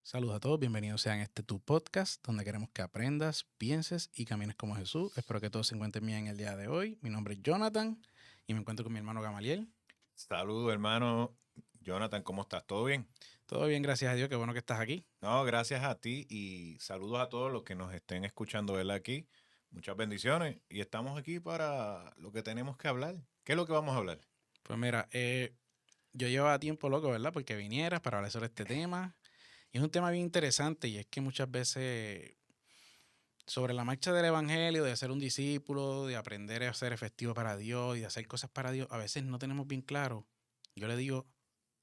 Saludos a todos, bienvenidos sean a este tu podcast, donde queremos que aprendas, pienses y camines como Jesús. Espero que todos se encuentren bien el día de hoy. Mi nombre es Jonathan y me encuentro con mi hermano Gamaliel. Saludos, hermano. Jonathan, ¿cómo estás? ¿Todo bien? Todo bien, gracias a Dios, qué bueno que estás aquí. No, gracias a ti y saludos a todos los que nos estén escuchando verla aquí. Muchas bendiciones y estamos aquí para lo que tenemos que hablar. ¿Qué es lo que vamos a hablar? Pues mira, yo llevaba tiempo loco, ¿verdad? Porque vinieras para hablar sobre este tema. Y es un tema bien interesante y es que muchas veces sobre la marcha del evangelio, de ser un discípulo, de aprender a ser efectivo para Dios y de hacer cosas para Dios, a veces no tenemos bien claro, yo le digo,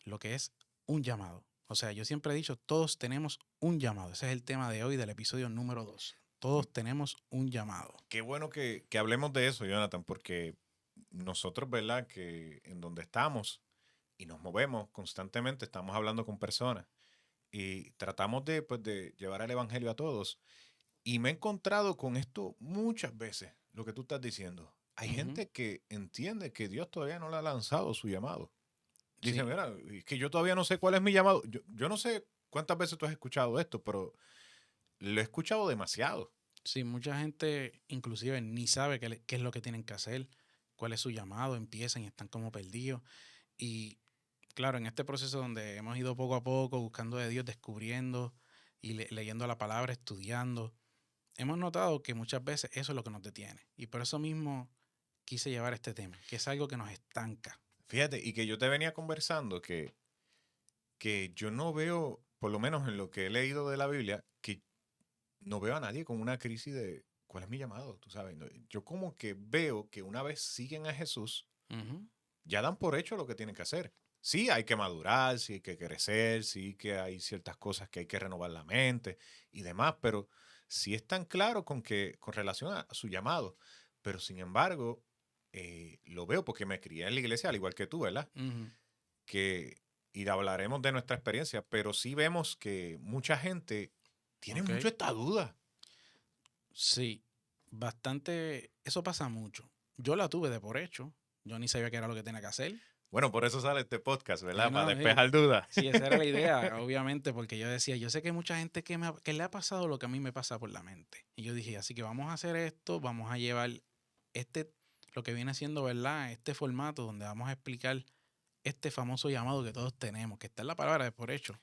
lo que es un llamado. O sea, yo siempre he dicho, todos tenemos un llamado. Ese es el tema de hoy del episodio número 2. Mm, Todos tenemos un llamado. Qué bueno que hablemos de eso, Jonathan, porque nosotros, ¿verdad? Que en donde estamos y nos movemos constantemente, estamos hablando con personas y tratamos de, pues, de llevar el evangelio a todos. Y me he encontrado con esto muchas veces, lo que tú estás diciendo. Hay Ujú. gente que entiende que Dios todavía no le ha lanzado su llamado. Dice, Sí, mira, es que yo todavía no sé cuál es mi llamado. Yo no sé cuántas veces tú has escuchado esto, pero lo he escuchado demasiado. sí, mucha gente inclusive ni sabe qué es lo que tienen que hacer, cuál es su llamado, empiezan y están como perdidos. Y claro, en este proceso donde hemos ido poco a poco buscando de Dios, descubriendo y leyendo la palabra, estudiando, hemos notado que muchas veces eso es lo que nos detiene. Y por eso mismo quise llevar este tema, que es algo que nos estanca. Fíjate, y que yo te venía conversando que yo no veo, por lo menos en lo que he leído de la Biblia, que no veo a nadie con una crisis de cuál es mi llamado, tú sabes. Yo como que veo que una vez siguen a Jesús, Ujú. ya dan por hecho lo que tienen que hacer. Sí, hay que madurar, sí hay que crecer, sí que hay ciertas cosas que hay que renovar la mente y demás, pero sí están claros con relación a su llamado. Pero sin embargo, lo veo porque me crié en la iglesia, al igual que tú, ¿verdad? Ujú. Que, y hablaremos de nuestra experiencia, pero sí vemos que mucha gente tiene Ok. mucho esta duda. Sí, bastante, eso pasa mucho. Yo la tuve de por hecho, yo ni sabía qué era lo que tenía que hacer. Bueno, por eso sale este podcast, ¿verdad? Para No, despejar dudas. sí, esa era la idea, obviamente, porque yo decía, yo sé que hay mucha gente que le ha pasado lo que a mí me pasa por la mente. Y yo dije, así que vamos a hacer esto, vamos a llevar este, lo que viene siendo, ¿verdad? Este formato donde vamos a explicar este famoso llamado que todos tenemos, que está en la palabra de por hecho.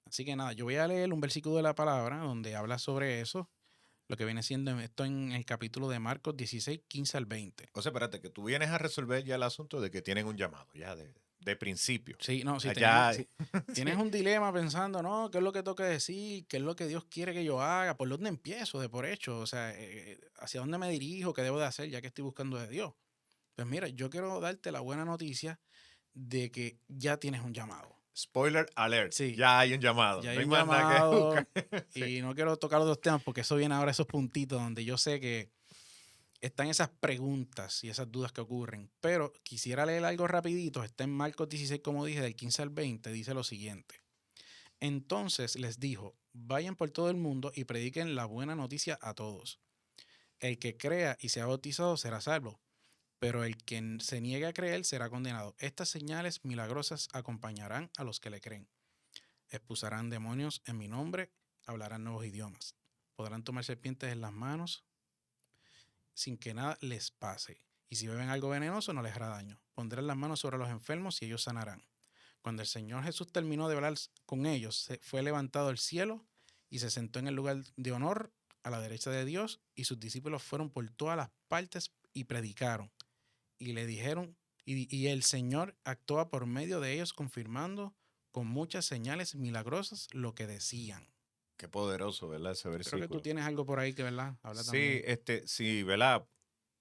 Así que nada, yo voy a leer un versículo de la palabra donde habla sobre eso, lo que viene siendo esto en el capítulo de Marcos 16, 15 al 20. O sea, espérate, que tú vienes a resolver ya el asunto de que tienen un llamado, ya de principio. Sí, no, Allá, si tienes sí. un dilema pensando, no, ¿qué es lo que tengo que decir? ¿Qué es lo que Dios quiere que yo haga? ¿Por dónde empiezo de por hecho? O sea, ¿hacia dónde me dirijo? ¿Qué debo de hacer ya que estoy buscando de Dios? Pues mira, yo quiero darte la buena noticia de que ya tienes un llamado. Spoiler alert, Sí, ya hay un llamado, ya no hay hay un más nada que buscar. llamado Sí. y no quiero tocar otros temas porque eso viene ahora esos puntitos donde yo sé que están esas preguntas y esas dudas que ocurren. Pero quisiera leer algo rapidito. Está en Marcos 16, como dije, del 15 al 20. Dice lo siguiente. Entonces les dijo, vayan por todo el mundo y prediquen la buena noticia a todos. El que crea y sea bautizado será salvo, pero el que se niegue a creer será condenado. Estas señales milagrosas acompañarán a los que le creen. Expulsarán demonios en mi nombre, hablarán nuevos idiomas. Podrán tomar serpientes en las manos sin que nada les pase. Y si beben algo venenoso, no les hará daño. Pondrán las manos sobre los enfermos y ellos sanarán. Cuando el Señor Jesús terminó de hablar con ellos, se fue levantado al cielo y se sentó en el lugar de honor a la derecha de Dios, y sus discípulos fueron por todas las partes y predicaron. Y le dijeron, y el Señor actuaba por medio de ellos, confirmando con muchas señales milagrosas lo que decían. Qué poderoso, ¿verdad? Ese Creo que tú versículo. tienes algo por ahí que, ¿verdad? Habla Sí, también. sí, ¿verdad?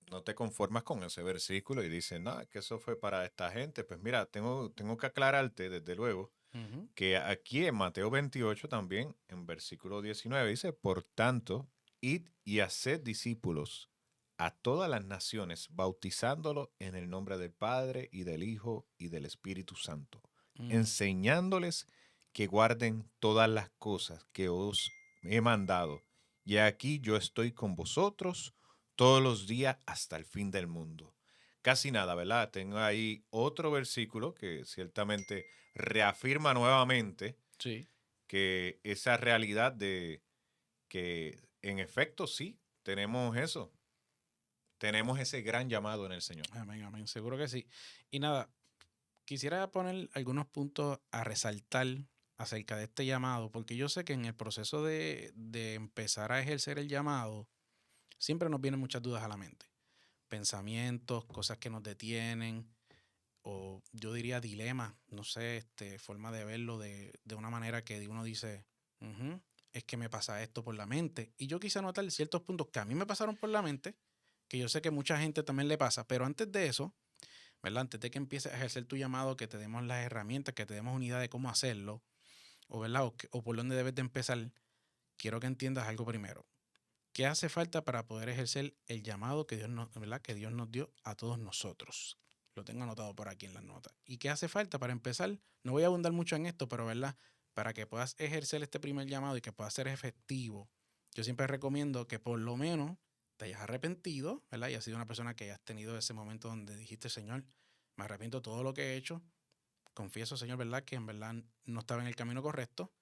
No te conformas con ese versículo y dices, no, que eso fue para esta gente. Pues mira, tengo que aclararte, desde luego, Ujú. que aquí en Mateo 28 también, en versículo 19, dice, por tanto, id y haced discípulos a todas las naciones, bautizándolos en el nombre del Padre y del Hijo y del Espíritu Santo, Mm. enseñándoles que guarden todas las cosas que os he mandado. Y aquí yo estoy con vosotros todos los días hasta el fin del mundo. Casi nada, ¿verdad? Tengo ahí otro versículo que ciertamente reafirma nuevamente Sí. que esa realidad de que en efecto sí, tenemos eso, tenemos ese gran llamado en el Señor. Amén, amén. Seguro que sí. Y nada, quisiera poner algunos puntos a resaltar acerca de este llamado, porque yo sé que en el proceso de empezar a ejercer el llamado, siempre nos vienen muchas dudas a la mente. Pensamientos, cosas que nos detienen, o yo diría dilemas, no sé, forma de verlo de una manera que uno dice, "Ujú, es que me pasa esto por la mente". Y yo quise anotar ciertos puntos que a mí me pasaron por la mente, que yo sé que mucha gente también le pasa, pero antes de eso, ¿verdad? Antes de que empieces a ejercer tu llamado, que te demos las herramientas, que te demos una idea de cómo hacerlo, o, ¿verdad? O por dónde debes de empezar, quiero que entiendas algo primero. ¿Qué hace falta para poder ejercer el llamado que Dios nos, ¿verdad? Que Dios nos dio a todos nosotros? Lo tengo anotado por aquí en las notas. ¿Y qué hace falta para empezar? No voy a abundar mucho en esto, pero ¿verdad? Para que puedas ejercer este primer llamado y que pueda ser efectivo, yo siempre recomiendo que por lo menos te hayas arrepentido, ¿verdad? Y has sido una persona que hayas tenido ese momento donde dijiste, Señor, me arrepiento de todo lo que he hecho. Confieso, Señor, ¿verdad? Que en verdad no estaba en el camino correcto.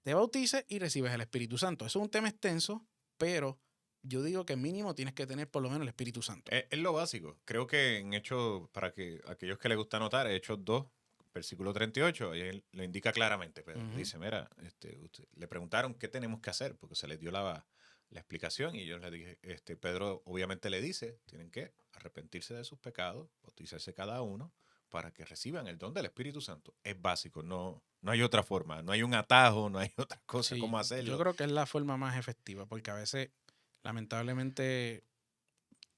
Te bautices y recibes el Espíritu Santo. Eso es un tema extenso, pero yo digo que mínimo tienes que tener por lo menos el Espíritu Santo. Es lo básico. Creo que en Hechos, para que aquellos que les gusta anotar, Hechos 2, versículo 38, ahí él lo indica claramente. Pedro dice, mira, le preguntaron qué tenemos que hacer, porque se les dio la explicación y yo les dije, Pedro obviamente le dice, tienen que arrepentirse de sus pecados, bautizarse cada uno, para que reciban el don del Espíritu Santo. Es básico, no hay otra forma, no hay un atajo, no hay otra cosa Sí, cómo yo hacerlo. creo que es la forma más efectiva, porque a veces, lamentablemente,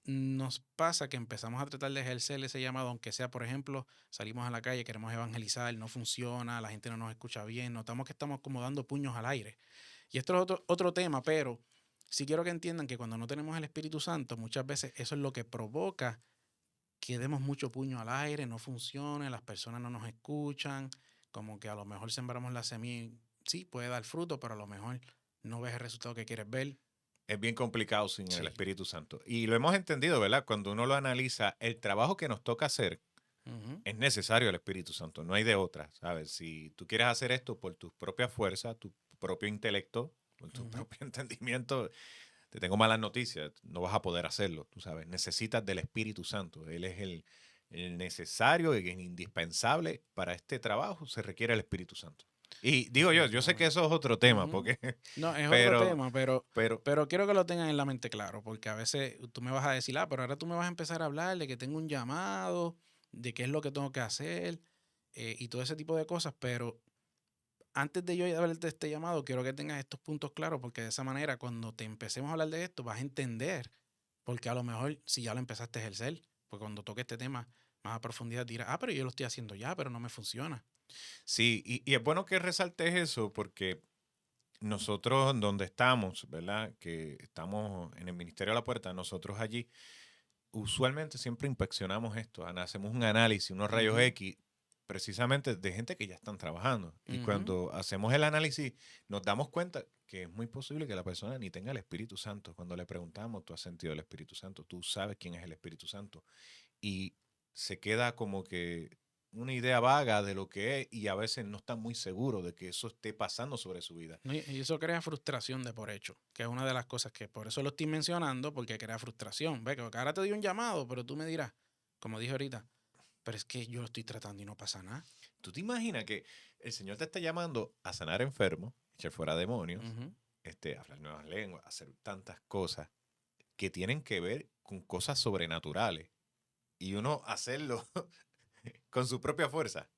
nos pasa que empezamos a tratar de ejercer ese llamado, aunque sea, por ejemplo, salimos a la calle, queremos evangelizar, no funciona, la gente no nos escucha bien, notamos que estamos como dando puños al aire. Y esto es otro tema, pero sí quiero que entiendan que cuando no tenemos el Espíritu Santo, muchas veces eso es lo que provoca que demos mucho puño al aire, no funcione, las personas no nos escuchan, como que a lo mejor sembramos la semilla, sí, puede dar fruto, pero a lo mejor no ves el resultado que quieres ver. Es bien complicado sin el Sí. Espíritu Santo. Y lo hemos entendido, ¿verdad? Cuando uno lo analiza, el trabajo que nos toca hacer Ujú, es necesario el Espíritu Santo, no hay de otra, ¿sabes? Si tú quieres hacer esto por tus propias fuerzas, tu propio intelecto, por tu ujú. propio entendimiento, te tengo malas noticias, no vas a poder hacerlo, tú sabes. Necesitas del Espíritu Santo. Él es el necesario y el indispensable para este trabajo, se requiere el Espíritu Santo. Y digo yo sé que Definitivamente. eso es otro tema, Ujú. porque, No, es otro pero, tema, pero pero quiero que lo tengan en la mente claro, porque a veces tú me vas a decir, pero ahora tú me vas a empezar a hablar de que tengo un llamado, de qué es lo que tengo que hacer y todo ese tipo de cosas, pero antes de yo hablar de este llamado, quiero que tengas estos puntos claros, porque de esa manera, cuando te empecemos a hablar de esto, vas a entender, porque a lo mejor si ya lo empezaste a ejercer, porque cuando toque este tema más a profundidad dirás, pero yo lo estoy haciendo ya, pero no me funciona. sí, y es bueno que resaltes eso porque nosotros donde estamos, ¿verdad? Que estamos en el Ministerio de la Puerta, nosotros allí usualmente siempre inspeccionamos esto, hacemos un análisis, unos rayos Ujú, X, precisamente de gente que ya están trabajando. Y ujú. cuando hacemos el análisis, nos damos cuenta que es muy posible que la persona ni tenga el Espíritu Santo. Cuando le preguntamos, ¿tú has sentido el Espíritu Santo? ¿Tú sabes quién es el Espíritu Santo? Y se queda como que una idea vaga de lo que es y a veces no está muy seguro de que eso esté pasando sobre su vida. No, y eso crea frustración de por hecho, que es una de las cosas que por eso lo estoy mencionando, porque crea frustración. Ve que ahora te doy un llamado, pero tú me dirás, como dije ahorita, pero es que yo lo estoy tratando y no pasa nada. ¿Tú te imaginas que el Señor te está llamando a sanar enfermos, echar fuera demonios, Ujú. hablar nuevas lenguas, hacer tantas cosas que tienen que ver con cosas sobrenaturales y uno hacerlo con su propia fuerza?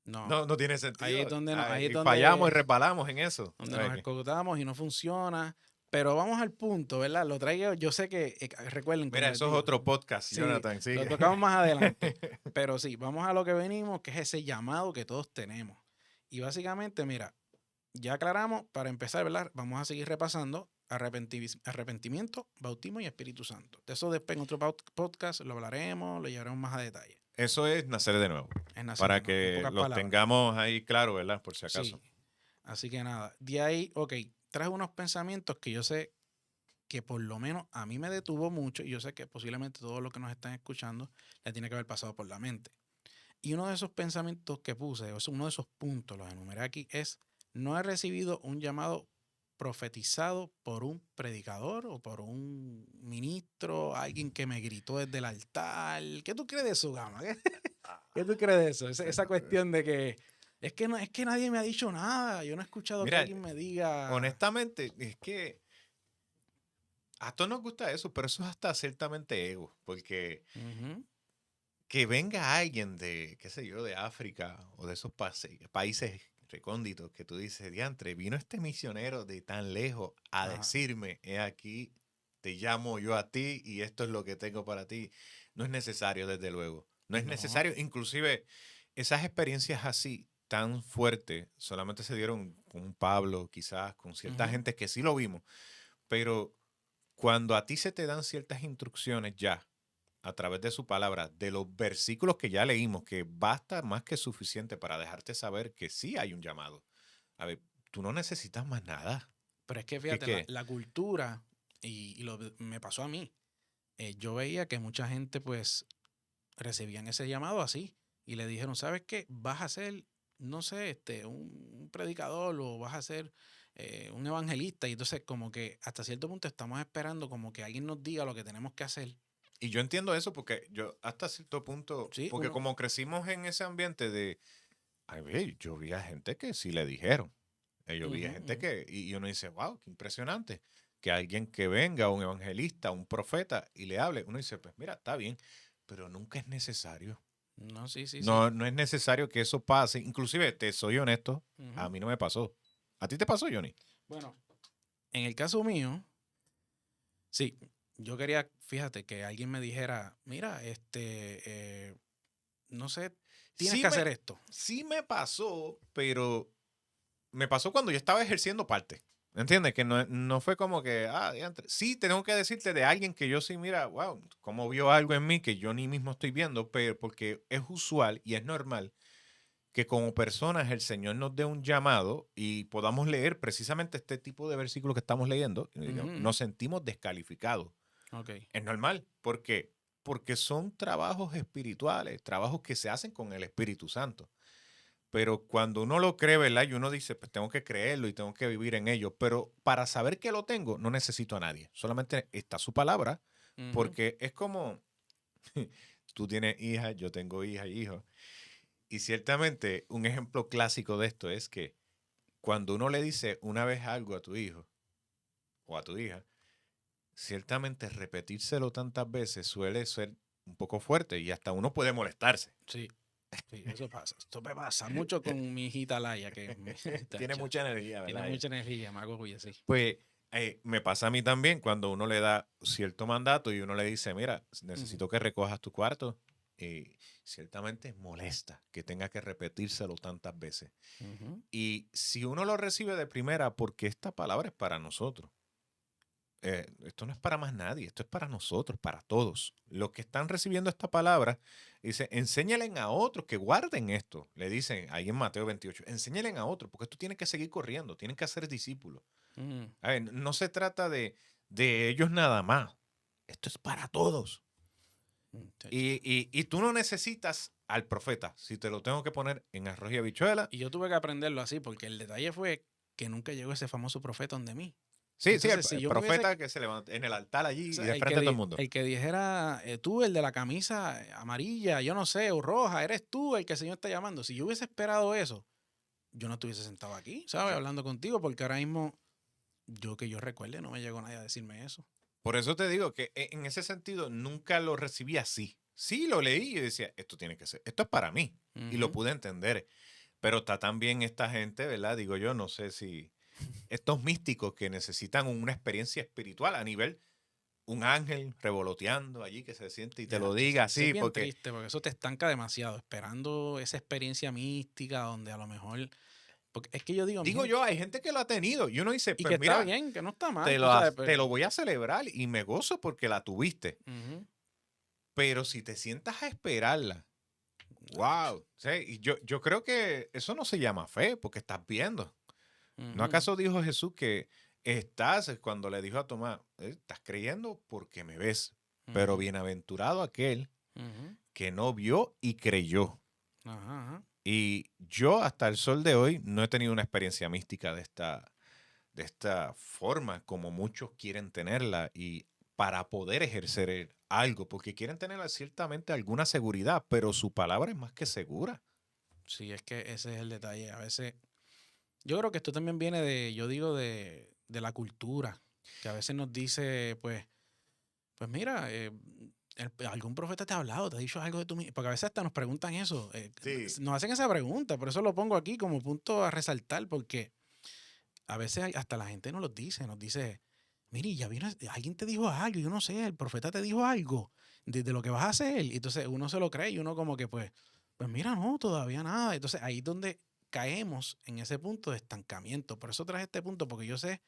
No, No tiene ahí es sentido. donde, ¿Sabes? ahí es Y fallamos y donde, resbalamos en eso. donde nos ¿Sabes? escotamos y no funciona. Pero vamos al punto, ¿verdad? Lo traigo, yo sé que, recuerden, como Mira, les eso es digo, otro podcast, sí, Jonathan, lo sigue. tocamos más adelante. Pero sí, vamos a lo que venimos, que es ese llamado que todos tenemos. Y básicamente, mira, ya aclaramos, para empezar, ¿verdad? Vamos a seguir repasando arrepentimiento, bautismo y Espíritu Santo. De eso después en otro podcast lo hablaremos, lo llevaremos más a detalle. Eso es nacer de nuevo, Es nacer de para nuevo, en que pocas los palabras. tengamos ahí claro, ¿verdad? Por si acaso. Sí, así que nada, de ahí, ok, traje unos pensamientos que yo sé que por lo menos a mí me detuvo mucho y yo sé que posiblemente todos los que nos están escuchando le tiene que haber pasado por la mente. Y uno de esos pensamientos que puse, o sea, uno de esos puntos, los enumeré aquí, es no he recibido un llamado profetizado por un predicador o por un ministro, alguien que me gritó desde el altar. ¿Qué tú crees de eso, Gama? ¿Qué tú crees de eso? Esa cuestión de que es que no, es que nadie me ha dicho nada. Yo no he escuchado que Mira, alguien me diga. honestamente, es que a todos nos gusta eso, pero eso es hasta ciertamente ego, porque Ujú, que venga alguien de, qué sé yo, de África o de esos países recónditos que tú dices, diantre, vino este misionero de tan lejos a ajá, decirme, he aquí, te llamo yo a ti y esto es lo que tengo para ti. No es necesario, desde luego. No es no. necesario. Inclusive, esas experiencias así, tan fuertes, solamente se dieron con Pablo, quizás con cierta Ujú, gente que sí lo vimos, pero cuando a ti se te dan ciertas instrucciones ya, a través de su palabra, de los versículos que ya leímos, que basta más que suficiente para dejarte saber que sí hay un llamado. A ver, tú no necesitas más nada. pero es que ¿Qué fíjate, qué? la cultura, me pasó a mí. Yo veía que mucha gente pues recibían ese llamado así y le dijeron, ¿sabes qué? Vas a ser, no sé, un predicador o vas a ser un evangelista. Y entonces como que hasta cierto punto estamos esperando como que alguien nos diga lo que tenemos que hacer. Y yo entiendo eso porque yo hasta cierto punto, Sí, porque uno. como crecimos en ese ambiente de, ay, ve, yo vi a gente que sí le dijeron. Yo vi Ujú, a gente ujú. que, y uno dice, wow, qué impresionante. Que alguien que venga, un evangelista, un profeta, y le hable, uno dice, pues mira, está bien, pero nunca es necesario. No, sí, sí, sí. No, no es necesario que eso pase. Inclusive, te soy honesto, a Ujú. mí no me pasó. ¿A ti te pasó, Johnny? Bueno, en el caso mío, sí, yo quería, fíjate, que alguien me dijera, mira, no sé, tienes Sí que me, hacer esto. sí me pasó, pero me pasó cuando yo estaba ejerciendo parte. ¿Entiendes? Que no, no fue como que, diantre. Sí, tengo que decirte de alguien que yo sí, mira, wow, como vio algo en mí que yo ni mismo estoy viendo, pero porque es usual y es normal que como personas el Señor nos dé un llamado y podamos leer precisamente este tipo de versículos que estamos leyendo, y Ujú, nos sentimos descalificados. ok. Es normal, porque son trabajos espirituales, trabajos que se hacen con el Espíritu Santo. Pero cuando uno lo cree, ¿verdad? Y uno dice, pues tengo que creerlo y tengo que vivir en ello. Pero para saber que lo tengo, no necesito a nadie. Solamente está su palabra, Ujú, porque es como, tú tienes hija, yo tengo hija y hijo. Y ciertamente un ejemplo clásico de esto es que cuando uno le dice una vez algo a tu hijo o a tu hija, ciertamente repetírselo tantas veces suele ser un poco fuerte y hasta uno puede molestarse. sí. Sí, eso pasa. Esto me pasa mucho con mi hijita Laia, que Tiene tacho, mucha energía, tiene ¿verdad? mucha energía, me hago así. Pues me pasa a mí también cuando uno le da cierto mandato y uno le dice, mira, Ujú, necesito que recojas tu cuarto. Ciertamente molesta que tenga que repetírselo tantas veces. ujú, Y si uno lo recibe de primera, porque esta palabra es para nosotros. Esto no es para más nadie, esto es para nosotros, para todos. Los que están recibiendo esta palabra, dice, enséñalen a otros que guarden esto. Le dicen ahí en Mateo 28, enséñalen a otros, porque esto tiene que seguir corriendo, tienen que hacer discípulos. ujú, A ver, no se trata de ellos nada más. Esto es para todos. tacho. Y tú no necesitas al profeta. Si te lo tengo que poner en arroz y habichuela. Y yo tuve que aprenderlo así, porque el detalle fue que nunca llegó ese famoso profeta donde mí. Sí, sí, Entonces, si el yo me hubiese, profeta que se levanta en el altar o allí y sea, de frente a todo el mundo. el que dijera, tú, el de la camisa amarilla, yo no sé, o roja, eres tú el que el Señor está llamando. Si yo hubiese esperado eso, yo no estuviese sentado aquí, ¿sabes? Yo- Hablando contigo, porque ahora mismo, yo que yo recuerde, no me llegó nadie a decirme eso. Por eso te digo que en ese sentido nunca lo recibí así. Sí, lo leí y decía, esto tiene que ser, esto es para mí. Y lo Ujú, pude entender. Pero está también esta gente, ¿verdad? Digo yo, no sé si estos místicos que necesitan una experiencia espiritual a nivel un ángel revoloteando allí que se siente y te ya, lo sí, diga sí, es así, bien porque triste, porque eso te estanca demasiado, esperando esa experiencia mística donde a lo mejor, porque es que yo digo, mi digo gente, yo, hay gente que lo ha tenido y uno dice, y que pues está mira, bien, que no está mal, tú sabes, te pero, lo voy a celebrar y me gozo porque la tuviste, ujú, pero si te sientas a esperarla, ach, wow, sí, y yo creo que eso no se llama fe porque estás viendo. ¿No ujú, acaso dijo Jesús que estás, cuando le dijo a Tomás, estás creyendo porque me ves, pero ujú, bienaventurado aquel ujú, que no vio y creyó? ajá, ajá. Y yo hasta el sol de hoy no he tenido una experiencia mística de esta forma como muchos quieren tenerla y para poder ejercer algo, porque quieren tener ciertamente alguna seguridad, pero su palabra es más que segura. Sí, es que ese es el detalle. A veces, yo creo que esto también viene yo digo, de la cultura, que a veces nos dice, pues mira, algún profeta te ha hablado, te ha dicho algo de tu mismo. Porque a veces hasta nos preguntan eso, Sí. nos hacen esa pregunta, por eso lo pongo aquí como punto a resaltar, porque a veces hasta la gente nos dice, mire, ya vino, alguien te dijo algo, yo no sé, el profeta te dijo algo de lo que vas a hacer. Y entonces uno se lo cree y uno como que pues mira, no, todavía nada. Entonces ahí es donde caemos en ese punto de estancamiento. Por eso traje este punto, porque yo sé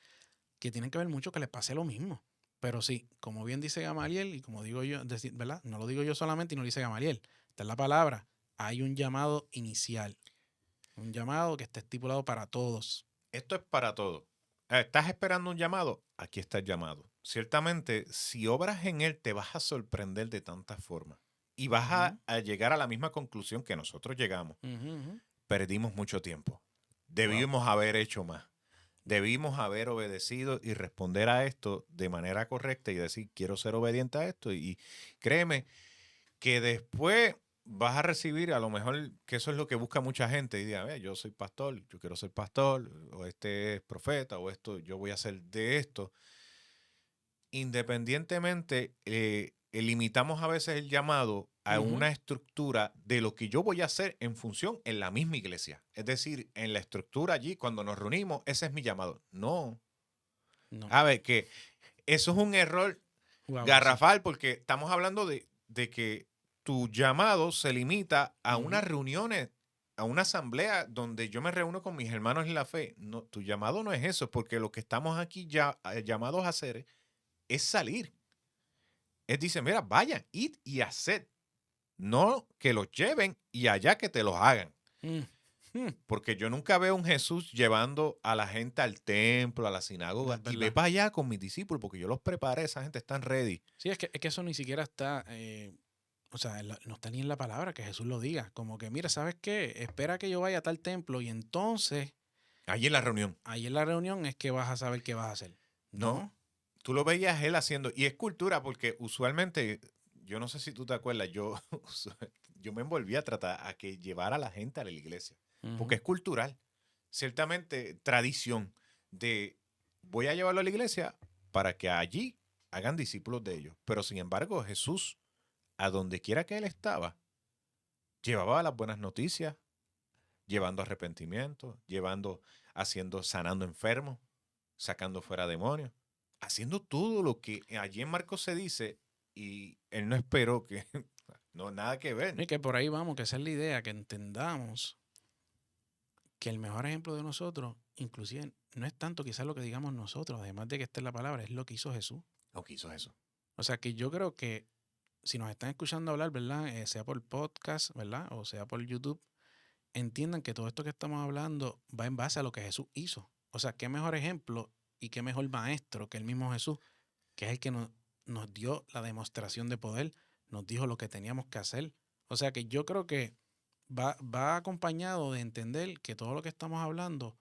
que tienen que ver mucho que les pase lo mismo. Pero sí, como bien dice Gamaliel, y como digo yo, ¿verdad? No lo digo yo solamente y no lo dice Gamaliel. Esta es la palabra. Hay un llamado inicial. Un llamado que está estipulado para todos. Esto es para todo. ¿Estás esperando un llamado? Aquí está el llamado. Ciertamente, si obras en él, te vas a sorprender de tantas formas. Y vas Ujú, a llegar a la misma conclusión que nosotros llegamos. ujú, ujú. Perdimos mucho tiempo. Wow. Debimos haber hecho más. Debimos haber obedecido y responder a esto de manera correcta y decir, quiero ser obediente a esto. Y créeme que después vas a recibir, a lo mejor, que eso es lo que busca mucha gente. Y diga, yo soy pastor, yo quiero ser pastor, o este es profeta, o esto, yo voy a hacer de esto. Independientemente, limitamos a veces el llamado a Ujú. una estructura de lo que yo voy a hacer en función en la misma iglesia. Es decir, en la estructura allí, cuando nos reunimos, ese es mi llamado. No. No. A ver, que eso es un error Wow, sí. garrafal porque estamos hablando de que tu llamado se limita a unas Ujú. reuniones, a una asamblea donde yo me reúno con mis hermanos en la fe. No, tu llamado no es eso, porque lo que estamos aquí ya llamados a hacer es salir. Es dice, mira, vayan, id y haced. No que los lleven y allá que te los hagan. Mm, mm. Porque yo nunca veo un Jesús llevando a la gente al templo, a la sinagoga, Es y ve verdad. para allá con mis discípulos, porque yo los preparé, esa gente están ready. Sí, es que eso ni siquiera está, o sea, no está ni en la palabra que Jesús lo diga. Como que, mira, ¿sabes qué? Espera que yo vaya a tal templo y entonces Allí en la reunión. ahí en la reunión es que vas a saber qué vas a hacer. No, No. tú lo veías él haciendo, y es cultura, porque usualmente, yo no sé si tú te acuerdas, yo me envolví a tratar a que llevara a la gente a la iglesia, porque Ujú. es cultural. Ciertamente, tradición de voy a llevarlo a la iglesia para que allí hagan discípulos de ellos. Pero sin embargo, Jesús, a donde quiera que él estaba, llevaba las buenas noticias, llevando arrepentimiento, haciendo, sanando enfermos, sacando fuera demonios, haciendo todo lo que allí en Marcos se dice y él no esperó que, no, nada que ver. Y que por ahí vamos, que esa es la idea, que entendamos que el mejor ejemplo de nosotros, inclusive, no es tanto quizás lo que digamos nosotros, además de que esté en la palabra, es lo que hizo Jesús. No quiso eso. O sea, que yo creo que si nos están escuchando hablar, ¿verdad? Sea por podcast, ¿verdad? O sea por YouTube, entiendan que todo esto que estamos hablando va en base a lo que Jesús hizo. O sea, qué mejor ejemplo y qué mejor maestro que el mismo Jesús, que es el que nos dio la demostración de poder, nos dijo lo que teníamos que hacer. O sea, que yo creo que va acompañado de entender que todo lo que estamos hablando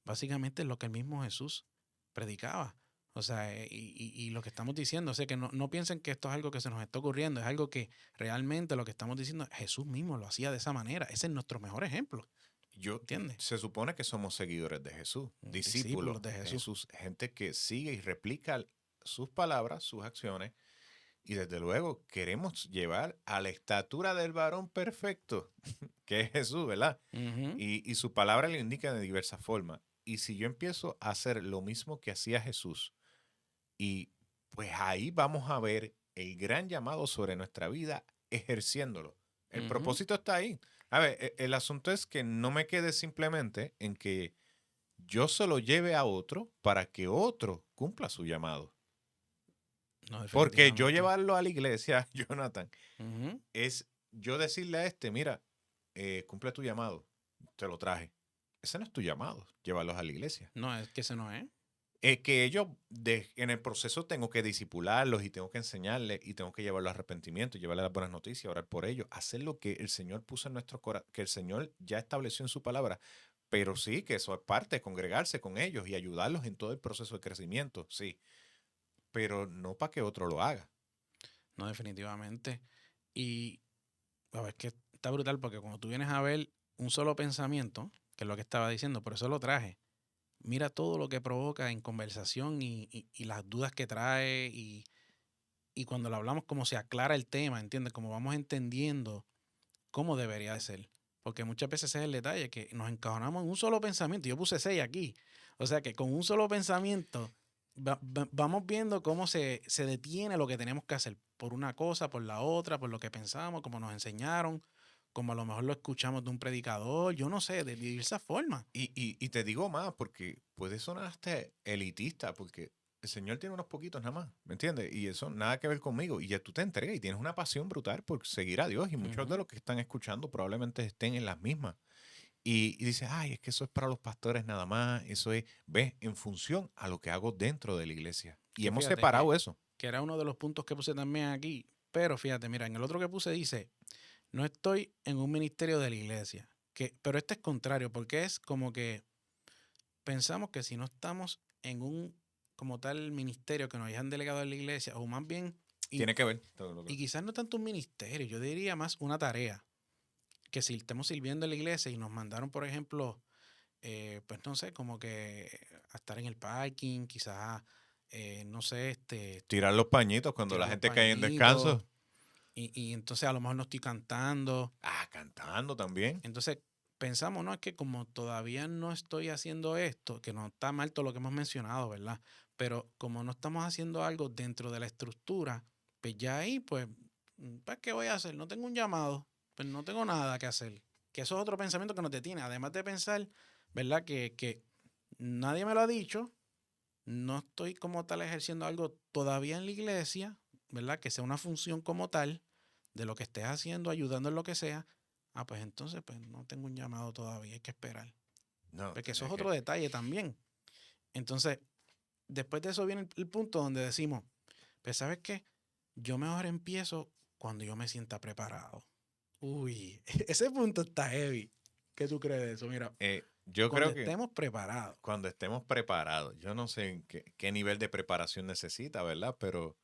básicamente es lo que el mismo Jesús predicaba. O sea, y lo que estamos diciendo, o sea, que no piensen que esto es algo que se nos está ocurriendo, es algo que realmente lo que estamos diciendo, Jesús mismo lo hacía de esa manera. Ese es nuestro mejor ejemplo, ¿entiendes? Se supone que somos seguidores de Jesús, discípulos Discípulos de de Jesús. Jesús, gente que sigue y replica sus palabras, sus acciones, y desde luego queremos llevar a la estatura del varón perfecto, que es Jesús, ¿verdad? Ujú. Y su palabra lo indica de diversas formas. Y si yo empiezo a hacer lo mismo que hacía Jesús, y pues ahí vamos a ver el gran llamado sobre nuestra vida ejerciéndolo. El Ujú. propósito está ahí. A ver, el asunto es que no me quede simplemente en que yo se lo lleve a otro para que otro cumpla su llamado. No, Porque yo definitivamente. llevarlo a la iglesia, Jonathan, Ujú. es yo decirle a este, mira, cumple tu llamado, te lo traje. Ese no es tu llamado, llevarlos a la iglesia. No, es que ese no es. Que ellos en el proceso tengo que disipularlos y tengo que enseñarles y tengo que llevarlos al arrepentimiento, llevarles las buenas noticias, orar por ellos, hacer lo que el Señor puso en nuestro corazón, que el Señor ya estableció en su palabra. Pero sí, que eso es parte de congregarse con ellos y ayudarlos en todo el proceso de crecimiento, sí, pero no para que otro lo haga. No, definitivamente. Y a ver, es que está brutal porque cuando tú vienes a ver un solo pensamiento, que es lo que estaba diciendo, por eso lo traje, mira todo lo que provoca en conversación y las dudas que trae y cuando lo hablamos como se aclara el tema, ¿entiendes? Como vamos entendiendo cómo debería de ser. Porque muchas veces ese es el detalle, que nos encajonamos en un solo pensamiento. Yo puse 6 aquí. O sea que con un solo pensamiento vamos viendo cómo se detiene lo que tenemos que hacer. Por una cosa, por la otra, por lo que pensamos, como nos enseñaron, como a lo mejor lo escuchamos de un predicador. Yo no sé, de diversas formas. Y te digo más, porque puede sonar hasta elitista, porque el Señor tiene unos poquitos nada más, ¿me entiendes? Y eso nada que ver conmigo. Y ya tú te entregas y tienes una pasión brutal por seguir a Dios. Y muchos de Ujú. los que están escuchando probablemente estén en las mismas. Y dices, ay, es que eso es para los pastores nada más. Eso es, ves, en función a lo que hago dentro de la iglesia. Y Que hemos fíjate separado eso. que era uno de los puntos que puse también aquí. Pero fíjate, mira, en el otro que puse dice, no estoy en un ministerio de la iglesia. Pero este es contrario, porque es como que pensamos que si no estamos en un como tal ministerio que nos hayan delegado en la iglesia, o más bien, y, Tiene que ver todo lo que... y quizás no tanto un ministerio, yo diría más una tarea, que si estemos sirviendo en la iglesia y nos mandaron, por ejemplo, pues no sé, como que a estar en el parking, quizás, no sé, Tirar los pañitos cuando tirar la los gente cae en pañitos, descanso. y entonces a lo mejor no estoy cantando. Ah, cantando también. Entonces pensamos, no, es que como todavía no estoy haciendo esto, que no está mal todo lo que hemos mencionado, ¿verdad? Pero como no estamos haciendo algo dentro de la estructura, pues ya ahí, pues, ¿qué voy a hacer? No tengo un llamado, pues no tengo nada que hacer. Que eso es otro pensamiento que nos detiene. Además de pensar, ¿verdad? Que nadie me lo ha dicho, no estoy como tal ejerciendo algo todavía en la iglesia, ¿verdad? Que sea una función como tal de lo que estés haciendo, ayudando en lo que sea. Ah, pues entonces, pues no tengo un llamado todavía, hay que esperar. No, Porque eso es tenés otro que... detalle también. Entonces, después de eso viene el punto donde decimos, pues sabes qué, yo mejor empiezo cuando yo me sienta preparado. Uy, ese punto está heavy. ¿Qué tú crees de eso? Mira, yo cuando creo que estemos preparados. cuando estemos preparados, yo no sé en qué nivel de preparación necesita, ¿verdad? Pero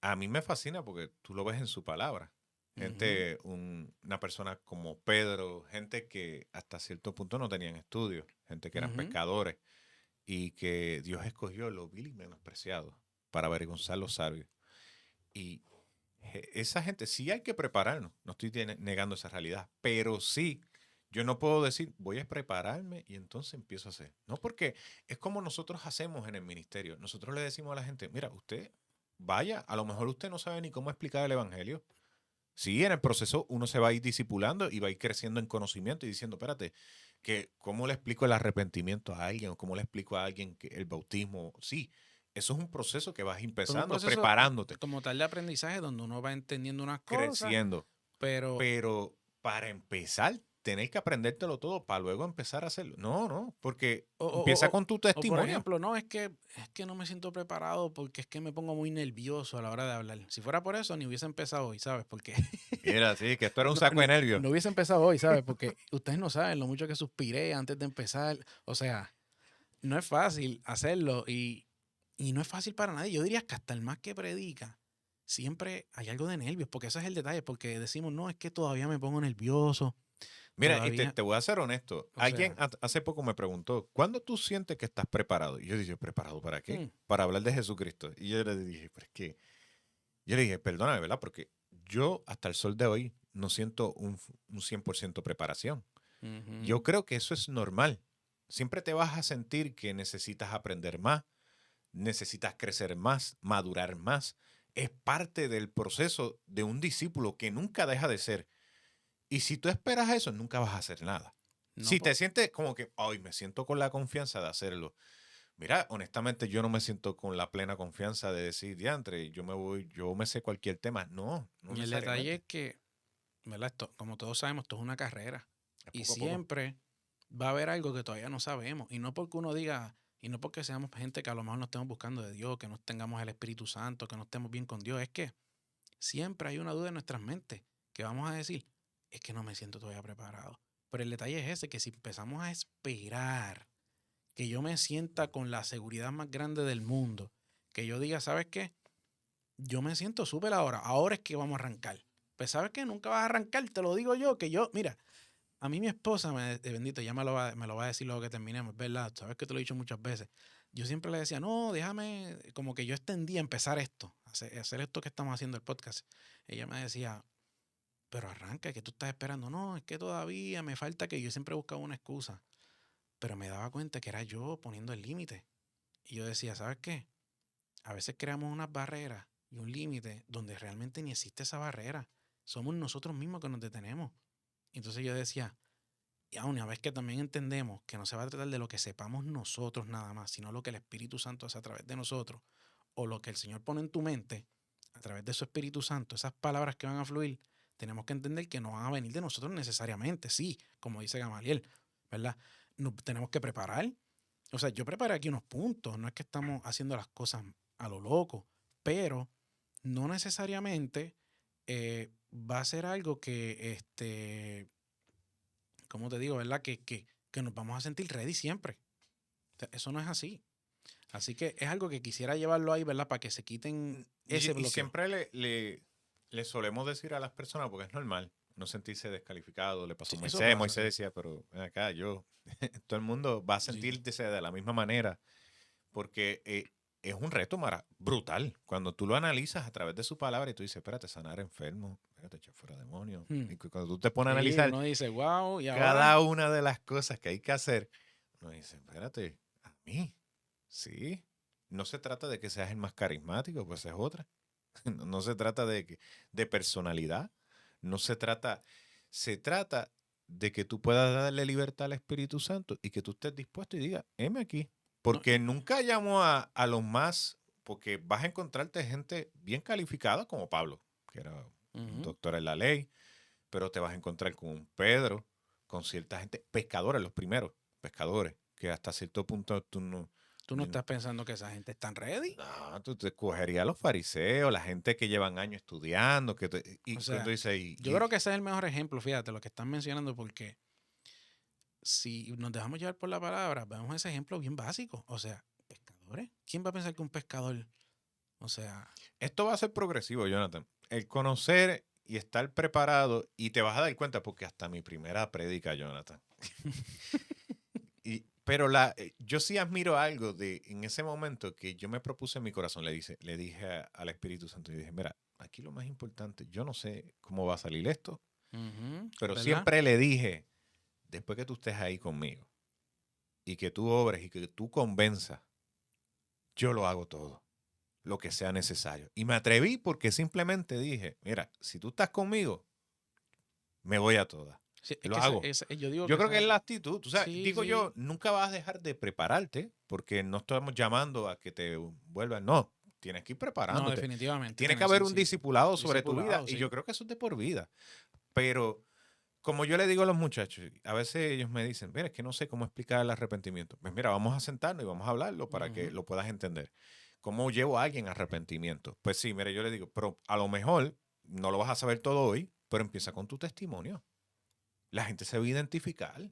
a mí me fascina porque tú lo ves en su palabra. Ujú, Gente, una persona como Pedro, gente que hasta cierto punto no tenían estudios, gente que eran ujú. pescadores y que Dios escogió lo vil y menospreciado para avergonzar los sabios. Y esa gente, sí hay que prepararnos, no estoy negando esa realidad, pero sí, yo no puedo decir, voy a prepararme y entonces empiezo a hacer. No, porque es como nosotros hacemos en el ministerio. Nosotros le decimos a la gente, mira, usted vaya, a lo mejor usted no sabe ni cómo explicar el evangelio. Sí, en el proceso uno se va a ir discipulando y va a ir creciendo en conocimiento y diciendo, espérate, que ¿cómo le explico el arrepentimiento a alguien o cómo le explico a alguien que el bautismo? Sí, eso es un proceso que vas Por un empezando, proceso preparándote, como tal de aprendizaje donde uno va entendiendo unas cosas, creciendo. pero, Pero para empezar, tenés que aprendértelo todo para luego empezar a hacerlo. No, no, porque o, empieza con tu o por testimonio. ejemplo, no, es que no me siento preparado porque es que me pongo muy nervioso a la hora de hablar. Si fuera por eso, ni hubiese empezado hoy, ¿sabes? Porque Mira, sí, que esto era un no, saco de no, nervios. no hubiese empezado hoy, ¿sabes? Porque ustedes no saben lo mucho que suspiré antes de empezar. O sea, no es fácil hacerlo y no es fácil para nadie. Yo diría que hasta el más que predica, siempre hay algo de nervios, porque ese es el detalle, porque decimos, no, es que todavía me pongo nervioso, Mira, y te, todavía, te voy a ser honesto. o Alguien sea, hace poco me preguntó, ¿cuándo tú sientes que estás preparado? Y yo dije, ¿preparado para qué? mm, Para hablar de Jesucristo. Y yo le dije, pero es que, yo le dije, perdóname, ¿verdad? Porque yo hasta el sol de hoy no siento un 100% preparación. Yo ujú, creo que eso es normal. Siempre te vas a sentir que necesitas aprender más, necesitas crecer más, madurar más. Es parte del proceso de un discípulo que nunca deja de ser. Y si tú esperas eso, nunca vas a hacer nada. no, Si te sientes como que, ay, me siento con la confianza de hacerlo. Mira, honestamente, yo no me siento con la plena confianza de decir, diantre, yo me voy, yo me sé cualquier tema. No, no y el detalle necesariamente. es que, ¿verdad? Esto, como todos sabemos, esto es una carrera Es y poco a poco. siempre va a haber algo que todavía no sabemos y no porque uno diga, Y no porque seamos gente que a lo mejor no estemos buscando de Dios, que no tengamos el Espíritu Santo, que no estemos bien con Dios. Es que siempre hay una duda en nuestras mentes que vamos a decir, es que no me siento todavía preparado. Pero el detalle es ese, que si empezamos a esperar que yo me sienta con la seguridad más grande del mundo, que yo diga, ¿sabes qué? Yo me siento súper ahora es que vamos a arrancar. Pues ¿sabes qué? Nunca vas a arrancar, te lo digo yo, que yo, mira, a mí mi esposa, bendito, ya me lo va a decir luego que terminemos, es verdad, sabes que te lo he dicho muchas veces. Yo siempre le decía, no, déjame, como que yo extendía empezar esto, hacer esto que estamos haciendo el podcast. Ella me decía, pero arranca, que tú estás esperando. No, es que todavía me falta que yo siempre buscaba una excusa. Pero me daba cuenta que era yo poniendo el límite. Y yo decía, ¿sabes qué? A veces creamos unas barreras y un límite donde realmente ni existe esa barrera. Somos nosotros mismos que nos detenemos. Entonces yo decía, y aún una vez que también entendemos que no se va a tratar de lo que sepamos nosotros nada más, sino lo que el Espíritu Santo hace a través de nosotros, o lo que el Señor pone en tu mente a través de su Espíritu Santo, esas palabras que van a fluir, tenemos que entender que no van a venir de nosotros necesariamente, sí, como dice Gamaliel, ¿verdad? Nos tenemos que preparar. O sea, yo preparé aquí unos puntos, no es que estamos haciendo las cosas a lo loco, pero no necesariamente va a ser algo que, ¿cómo te digo, verdad? Que nos vamos a sentir ready siempre. O sea, eso no es así. Así que es algo que quisiera llevarlo ahí, ¿verdad? Para que se quiten ese Y bloqueo. siempre le solemos decir a las personas, porque es normal no sentirse descalificado. Le pasó Sí, a eso Moisés. pasa, Moisés sí. decía, pero ven acá, todo el mundo va a Sí. sentirse de la misma manera, porque es un reto brutal. Cuando tú lo analizas a través de su palabra y tú dices, espérate, sanar enfermo, espérate, echar fuera demonios. Hmm. Y cuando tú te pones a Sí, analizar uno dice, wow, y ahora. cada una de las cosas que hay que hacer, uno dice, espérate, a mí, sí. No se trata de que seas el más carismático, pues es otra. No se trata de personalidad. No se trata de que tú puedas darle libertad al Espíritu Santo y que tú estés dispuesto y digas, heme aquí. No, Porque nunca llamo a los más, porque vas a encontrarte gente bien calificada como Pablo, que era un ujú. doctor en la ley, pero te vas a encontrar con un Pedro, con cierta gente, pescadores, los primeros pescadores, que hasta cierto punto tú no, Tú no estás pensando que esa gente está ready. no, tú te escogerías a los fariseos, la gente que llevan años estudiando, y O cuando sea, dice, yo creo que ese es el mejor ejemplo, fíjate, lo que están mencionando, porque si nos dejamos llevar por la palabra, vemos ese ejemplo bien básico. O sea, pescadores. ¿Quién va a pensar que un pescador, o sea, esto va a ser progresivo, Jonathan. El conocer y estar preparado, y te vas a dar cuenta, porque hasta mi primera prédica, Jonathan. Pero yo sí admiro algo en ese momento que yo me propuse en mi corazón, le dije al Espíritu Santo, y dije, mira, aquí lo más importante, yo no sé cómo va a salir esto, pero ¿verdad? siempre le dije, después que tú estés ahí conmigo y que tú obres y que tú convenzas, yo lo hago todo, lo que sea necesario. Y me atreví porque simplemente dije, mira, si tú estás conmigo, me voy a todas. Sí, es Lo que hago. yo digo Yo que creo que es esa, la actitud. Tú sabes, sí, digo yo, sí, nunca vas a dejar de prepararte porque no estamos llamando a que te vuelvas. No, tienes que ir no, preparándote. definitivamente, Tiene que sí, haber un sí, discipulado sobre tu vida discipulado, y sí. yo creo que eso es de por vida. Pero como yo le digo a los muchachos, a veces ellos me dicen, mira, es que no sé cómo explicar el arrepentimiento. Pues mira, vamos a sentarnos y vamos a hablarlo para que Ujú. lo puedas entender. ¿Cómo llevo a alguien a arrepentimiento? Pues sí, mire, yo le digo, pero a lo mejor no lo vas a saber todo hoy, pero empieza con tu testimonio. La gente se va a identificar. No, es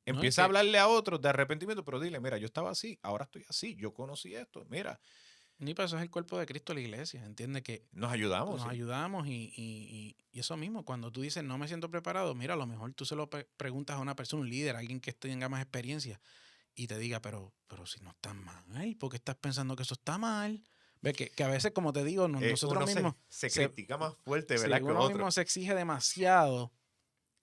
Empieza a que hablarle a otros de arrepentimiento, pero dile, mira, yo estaba así, ahora estoy así, yo conocí esto, mira, ni para eso es el cuerpo de Cristo la iglesia, entiende que nos ayudamos, nos sí. ayudamos y eso mismo, cuando tú dices no me siento preparado, mira, a lo mejor tú se lo preguntas a una persona, un líder, alguien que tenga más experiencia y te diga, pero si no está mal, ¿por qué estás pensando que eso está mal? Ve que a veces, como te digo, nosotros Uno mismos, se se, critica más fuerte, sí, ¿verdad? Que uno otro. mismo se exige demasiado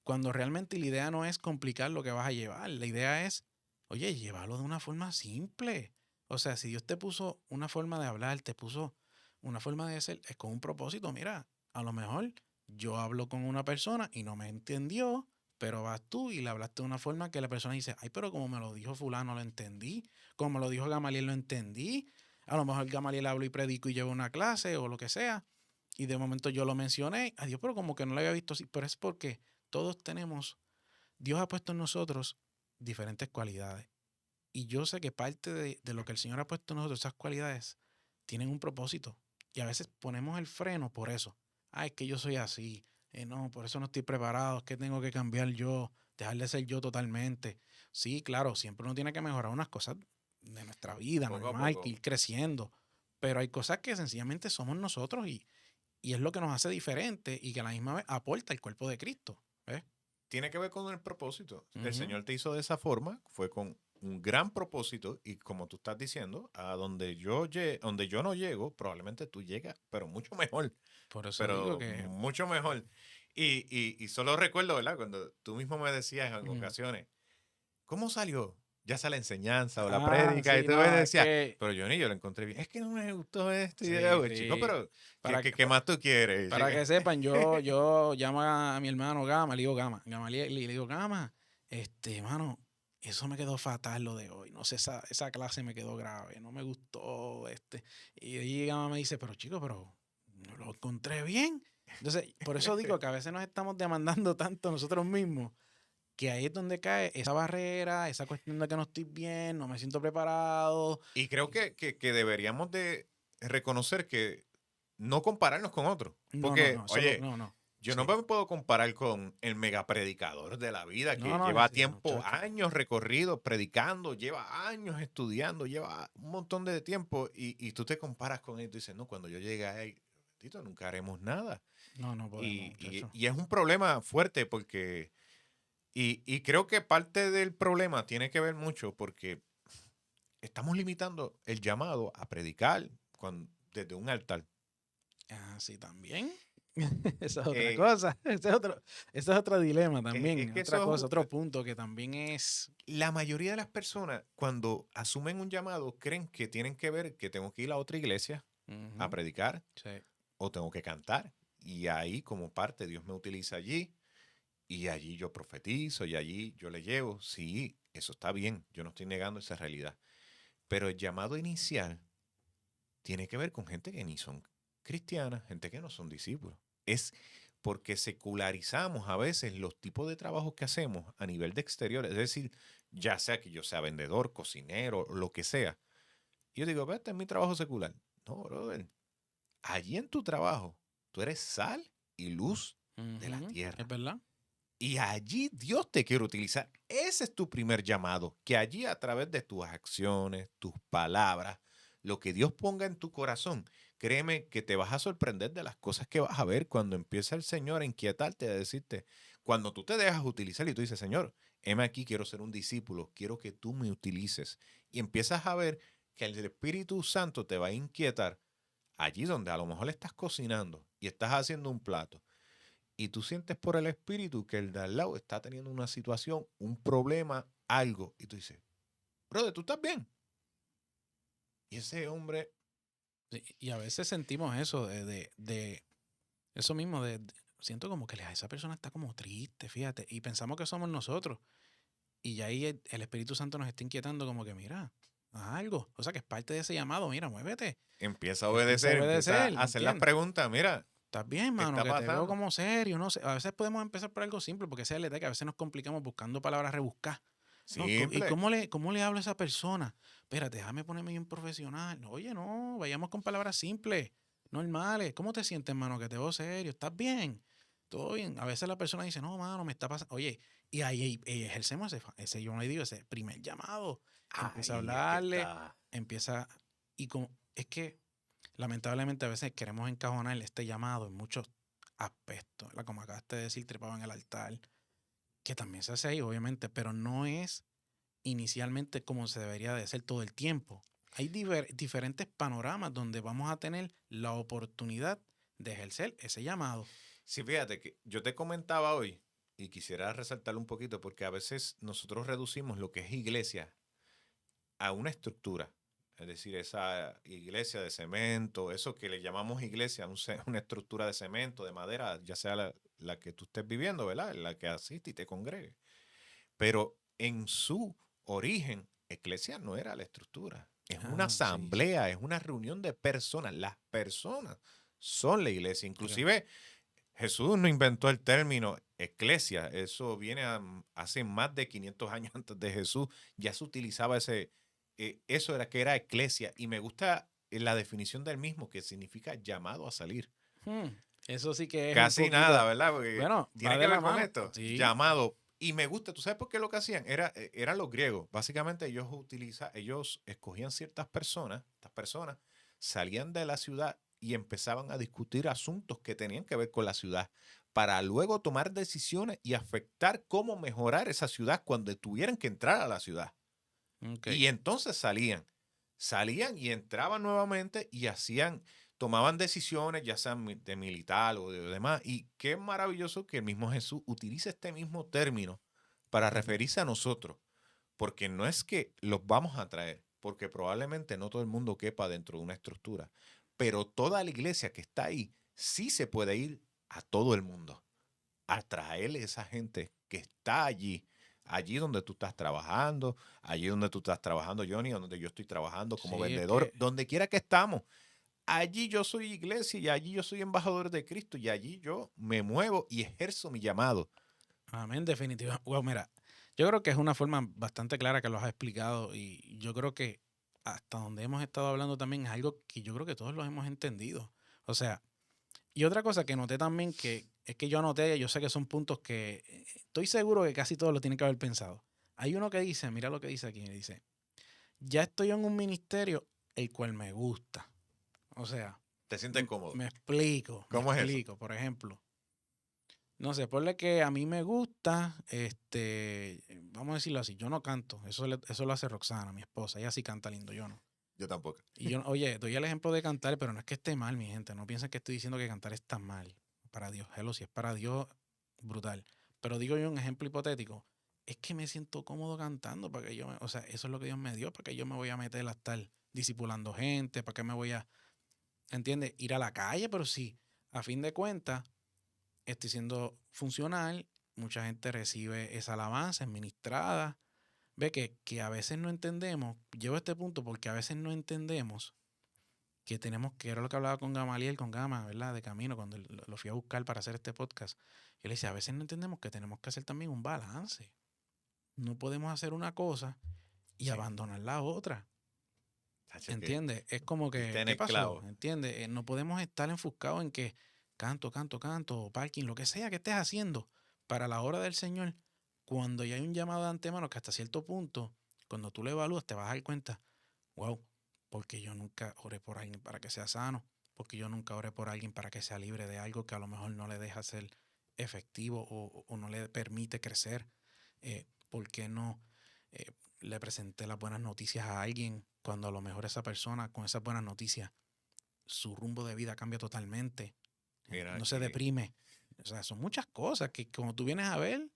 cuando realmente la idea no es complicar lo que vas a llevar. La idea es, oye, llevarlo de una forma simple. O sea, si Dios te puso una forma de hablar, te puso una forma de ser, es con un propósito. Mira, a lo mejor yo hablo con una persona y no me entendió, pero vas tú y le hablaste de una forma que la persona dice, ay, pero como me lo dijo fulano, lo entendí. Como me lo dijo Gamaliel, lo entendí. A lo mejor Gamaliel hablo y predico y llevo una clase o lo que sea. Y de momento yo lo mencioné. Adiós, pero como que no lo había visto así. Pero es porque todos tenemos, Dios ha puesto en nosotros diferentes cualidades. Y yo sé que parte de lo que el Señor ha puesto en nosotros, esas cualidades, tienen un propósito. Y a veces ponemos el freno por eso. Ah, es que yo soy así. No, por eso no estoy preparado. Es que tengo que cambiar yo, dejar de ser yo totalmente. Sí, claro, siempre uno tiene que mejorar unas cosas de nuestra vida, Poco a normal, que poco. ir creciendo. Pero hay cosas que sencillamente somos nosotros y es lo que nos hace diferente y que a la misma vez aporta el cuerpo de Cristo. ¿Ves? Tiene que ver con el propósito. El Ujú. Señor te hizo de esa forma, fue con un gran propósito y como tú estás diciendo, a donde yo no llego, probablemente tú llegas, Por eso digo pero que mucho mejor. Y solo recuerdo, ¿verdad? Cuando tú mismo me decías en ujú. ocasiones, ¿cómo salió? Ya sea la enseñanza o la Ah, prédica, y sí, tú me no, es decías, que pero Johnny, yo lo encontré bien. Es que no me gustó esto y sí, de chico, sí. pero Para que, qué más tú quieres? para que sepan, yo llamo a mi hermano Gama, le digo Gama, le digo Gama, mano, eso me quedó fatal lo de hoy. No sé, esa clase me quedó grave, no me gustó, Y ahí Gama me dice, pero chico, pero no lo encontré bien. Entonces, por eso digo que a veces nos estamos demandando tanto nosotros mismos, que ahí es donde cae esa barrera, esa cuestión de que no estoy bien, no me siento preparado. Y creo que deberíamos de reconocer que no compararnos con otros. No, no, Porque, no, solo, oye, no, no. yo no Sí. me puedo comparar con el megapredicador de la vida No, que no, lleva tiempo, muchacho. años recorrido, predicando, lleva años estudiando, lleva un montón de tiempo y tú te comparas con él y tú dices, no, cuando yo llegue a él, bendito, nunca haremos nada. No, no podemos, muchacho. Y es un problema fuerte porque, y creo que parte del problema tiene que ver mucho porque estamos limitando el llamado a predicar desde un altar. Ah, sí, también. Esa es otra Eh, cosa. Ese es otro dilema es también. que Otra eso cosa, otro punto que también es. la mayoría de las personas, cuando asumen un llamado, creen que tienen que ver que tengo que ir a otra iglesia a Ujú, predicar sí. o tengo que cantar. Y ahí, como parte, Dios me utiliza allí y allí yo profetizo y allí yo le llevo. Sí, eso está bien. Yo no estoy negando esa realidad. Pero el llamado inicial tiene que ver con gente que ni son cristianas, gente que no son discípulos. Es porque secularizamos a veces los tipos de trabajos que hacemos a nivel de exterior. Es decir, ya sea que yo sea vendedor, cocinero, lo que sea. Y yo digo, "Ve, este es mi trabajo secular". No, brother. Allí en tu trabajo, tú eres sal y luz de la Ujú, ¿es tierra. verdad? Y allí Dios te quiere utilizar. Ese es tu primer llamado. Que allí a través de tus acciones, tus palabras, lo que Dios ponga en tu corazón, créeme que te vas a sorprender de las cosas que vas a ver cuando empieza el Señor a inquietarte, a decirte, cuando tú te dejas utilizar y tú dices, Señor, heme aquí, quiero ser un discípulo, quiero que tú me utilices. Y empiezas a ver que el Espíritu Santo te va a inquietar allí donde a lo mejor estás cocinando y estás haciendo un plato y tú sientes por el espíritu que el de al lado está teniendo una situación, un problema, algo, y tú dices, brother, ¿tú estás bien? Y ese hombre, Sí, y a veces sentimos eso eso mismo, siento como que esa persona está como triste, fíjate, y pensamos que somos nosotros. Y ya ahí el Espíritu Santo nos está inquietando como que, mira, haz algo. O sea, que es parte de ese llamado, mira, muévete. empieza a Empieza a obedecer, empieza a obedecer, hacer las ¿entiendes? preguntas, mira, ¿Estás bien, ¿qué mano? está Que te veo pasando? como serio, no sé. A veces podemos empezar por algo simple, porque ese es el detalle, que a veces nos complicamos buscando palabras rebuscadas. No, ¿y Simple. cómo le hablo a esa persona? Espérate, déjame ponerme bien profesional. No, oye, no, vayamos con palabras simples, normales. ¿Cómo te sientes, mano? Que te veo serio. ¿Estás bien? Todo bien. A veces la persona dice, no, mano, me está pasando. Oye, y ahí ejercemos ese, yo no le digo, ese primer llamado. Empieza a Ahí es que hablarle, está. empieza. Y como, es que lamentablemente a veces queremos encajonar este llamado en muchos aspectos, ¿verdad? Como acabaste de decir, trepado en el altar, que también se hace ahí, obviamente, pero no es inicialmente como se debería de hacer todo el tiempo. Hay diferentes panoramas donde vamos a tener la oportunidad de ejercer ese llamado. Sí, fíjate que yo te comentaba hoy y quisiera resaltar un poquito porque a veces nosotros reducimos lo que es iglesia a una estructura. Es decir, esa iglesia de cemento, eso que le llamamos iglesia, una estructura de cemento, de madera, ya sea la que tú estés viviendo, ¿verdad? La que asiste y te congregue. Pero en su origen, iglesia no era la estructura. Es una Ah, sí, sí. asamblea, es una reunión de personas. Las personas son la iglesia. Mira, Inclusive Jesús no inventó el término eclesia, eso viene hace más de 500 años antes de Jesús, ya se utilizaba eso era que era eclesia, y me gusta la definición del mismo, que significa llamado a salir. Hmm, Eso sí que es un Casi nada, poquito. ¿verdad? Porque Bueno, va tiene de que la ver con mano. esto, Sí. llamado. Y me gusta, ¿tú sabes por qué lo que hacían? Eran los griegos. Básicamente ellos escogían ciertas personas, estas personas salían de la ciudad y empezaban a discutir asuntos que tenían que ver con la ciudad, para luego tomar decisiones y afectar cómo mejorar esa ciudad cuando tuvieran que entrar a la ciudad. Ok. Y entonces salían y entraban nuevamente y tomaban decisiones, ya sean de militar o de demás. Y qué maravilloso que el mismo Jesús utilice este mismo término para Ujú. referirse a nosotros, porque no es que los vamos a traer, porque probablemente no todo el mundo quepa dentro de una estructura, pero toda la iglesia que está ahí sí se puede ir a todo el mundo, a traerle esa gente que está allí donde tú estás trabajando, allí donde tú estás trabajando, Johnny, donde yo estoy trabajando como Sí, es vendedor, que. donde quiera que estamos. Allí yo soy iglesia y allí yo soy embajador de Cristo y allí yo me muevo y ejerzo mi llamado. Amén, definitivamente. Wow, mira, yo creo que es una forma bastante clara que lo has explicado y yo creo que hasta donde hemos estado hablando también es algo que yo creo que todos los hemos entendido. O sea, y otra cosa que noté también que es que yo anoté, yo sé que son puntos que estoy seguro que casi todos lo tienen que haber pensado. Hay uno que dice, mira lo que dice aquí, dice, ya estoy en un ministerio el cual me gusta. O sea, ¿Te sientes cómodo? me ¿Cómo es eso? explico, por ejemplo. No sé, ponle que a mí me gusta, vamos a decirlo así, yo no canto, eso lo hace Roxana, mi esposa, ella sí canta lindo, yo no. Yo tampoco. Y yo, oye, doy el ejemplo de cantar, pero no es que esté mal, mi gente, no piensen que estoy diciendo que cantar está mal, para Dios, hello, si es para Dios, brutal. Pero digo yo un ejemplo hipotético, es que me siento cómodo cantando, para que o sea, eso es lo que Dios me dio, para que yo me voy a meter a estar discipulando gente, para que me voy a, ¿entiendes? Ir a la calle, pero sí, a fin de cuentas estoy siendo funcional, mucha gente recibe esa alabanza, es ministrada. Ve que a veces no entendemos, llevo a este punto porque a veces no entendemos que tenemos, que era lo que hablaba con Gamaliel, con Gama, ¿verdad? De camino, cuando lo fui a buscar para hacer este podcast. Él decía, a veces no entendemos que tenemos que hacer también un balance. No podemos hacer una cosa y Sí. abandonar la otra. Tacho, que ¿Entiendes? Es como diste que, en ¿qué el pasó? clavo. ¿Entiendes? No podemos estar enfocados en que canto, o parking, lo que sea que estés haciendo para la hora del Señor, cuando ya hay un llamado de antemano que hasta cierto punto, cuando tú lo evalúas, te vas a dar cuenta, wow, porque yo nunca oré por alguien para que sea sano, porque yo nunca oré por alguien para que sea libre de algo que a lo mejor no le deja ser efectivo o no le permite crecer. ¿Por qué no le presenté las buenas noticias a alguien cuando a lo mejor esa persona con esas buenas noticias su rumbo de vida cambia totalmente? Mira No se que deprime. O sea, son muchas cosas que como tú vienes a ver,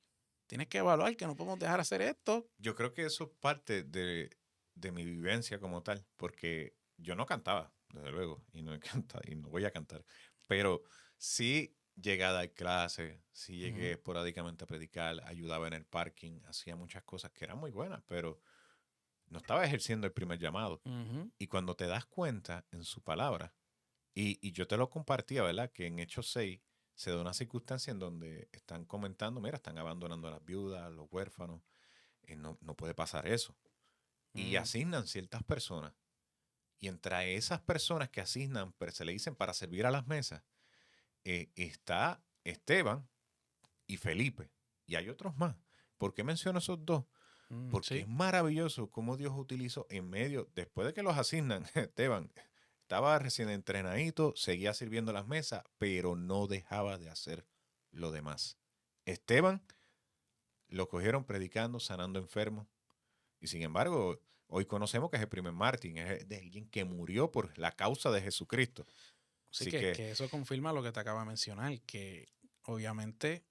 tienes que evaluar que no podemos dejar hacer esto. yo creo que eso es parte de mi vivencia como tal, porque yo no cantaba, desde luego, y no he cantado, y no voy a cantar, pero sí llegué a dar clases, sí llegué Ujú, esporádicamente a predicar, ayudaba en el parking, hacía muchas cosas que eran muy buenas, pero no estaba ejerciendo el primer llamado. ujú, Y cuando te das cuenta en su palabra, y yo te lo compartía, ¿verdad? Que en Hechos 6 se da una circunstancia en donde están comentando, mira, están abandonando a las viudas, a los huérfanos, no puede pasar eso. Y ujú. asignan ciertas personas. Y entre esas personas que asignan, pero se le dicen para servir a las mesas, está Esteban y Felipe. Y hay otros más. ¿Por qué menciono esos dos? Porque es Sí. maravilloso cómo Dios utilizó en medio, después de que los asignan, Esteban estaba recién entrenadito, seguía sirviendo las mesas, pero no dejaba de hacer lo demás. Esteban lo cogieron predicando, sanando enfermos, y sin embargo, hoy conocemos que es el primer mártir, es de alguien que murió por la causa de Jesucristo. Sí Así que, que eso confirma lo que te acabo de mencionar, que obviamente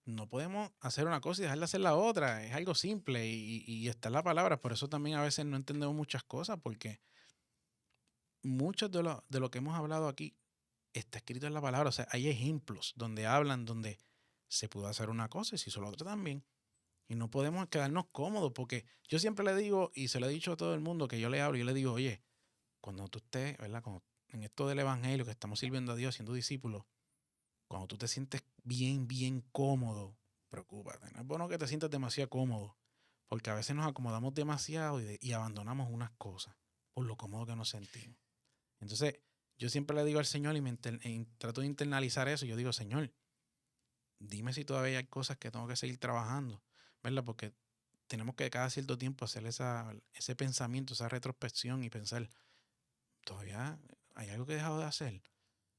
no podemos hacer una cosa y dejar de hacer la otra. Es algo simple y está en la palabra. Por eso también a veces no entendemos muchas cosas, porque muchos de lo que hemos hablado aquí está escrito en la palabra. O sea, hay ejemplos donde hablan, donde se pudo hacer una cosa y se hizo la otra también. Y no podemos quedarnos cómodos, porque yo siempre le digo, y se lo he dicho a todo el mundo que yo le hablo, yo le digo, oye, cuando tú estés, ¿verdad? En esto del evangelio, que estamos sirviendo a Dios, siendo discípulos, Cuando tú te sientes bien, bien cómodo, preocúpate. No es bueno que te sientas demasiado cómodo, porque a veces nos acomodamos demasiado y abandonamos unas cosas por lo cómodo que nos sentimos. Entonces, yo siempre le digo al Señor y trato de internalizar eso. Yo digo, Señor, dime si todavía hay cosas que tengo que seguir trabajando, ¿verdad? Porque tenemos que cada cierto tiempo hacer ese pensamiento, esa retrospección y pensar, todavía hay algo que he dejado de hacer.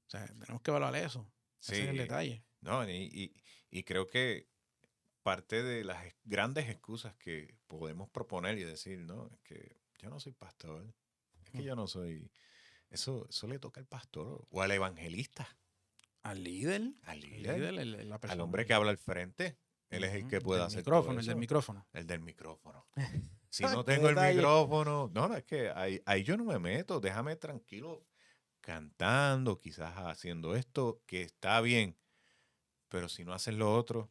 O sea, tenemos que evaluar eso. Ese es el Sí, detalle. no, y creo que parte de las grandes excusas que podemos proponer y decir, no, es que yo no soy pastor, es que Mm. yo no soy, eso le toca al pastor o al evangelista, Al líder, al al líder, líder, la al persona, hombre que habla al frente. Él es el ujú, que puede del hacer todo micrófono, el del eso, micrófono. el del micrófono. Si no Qué tengo el detalle. micrófono, no, no, es que ahí yo no me meto, déjame tranquilo cantando, quizás haciendo esto, que está bien, pero si no haces lo otro,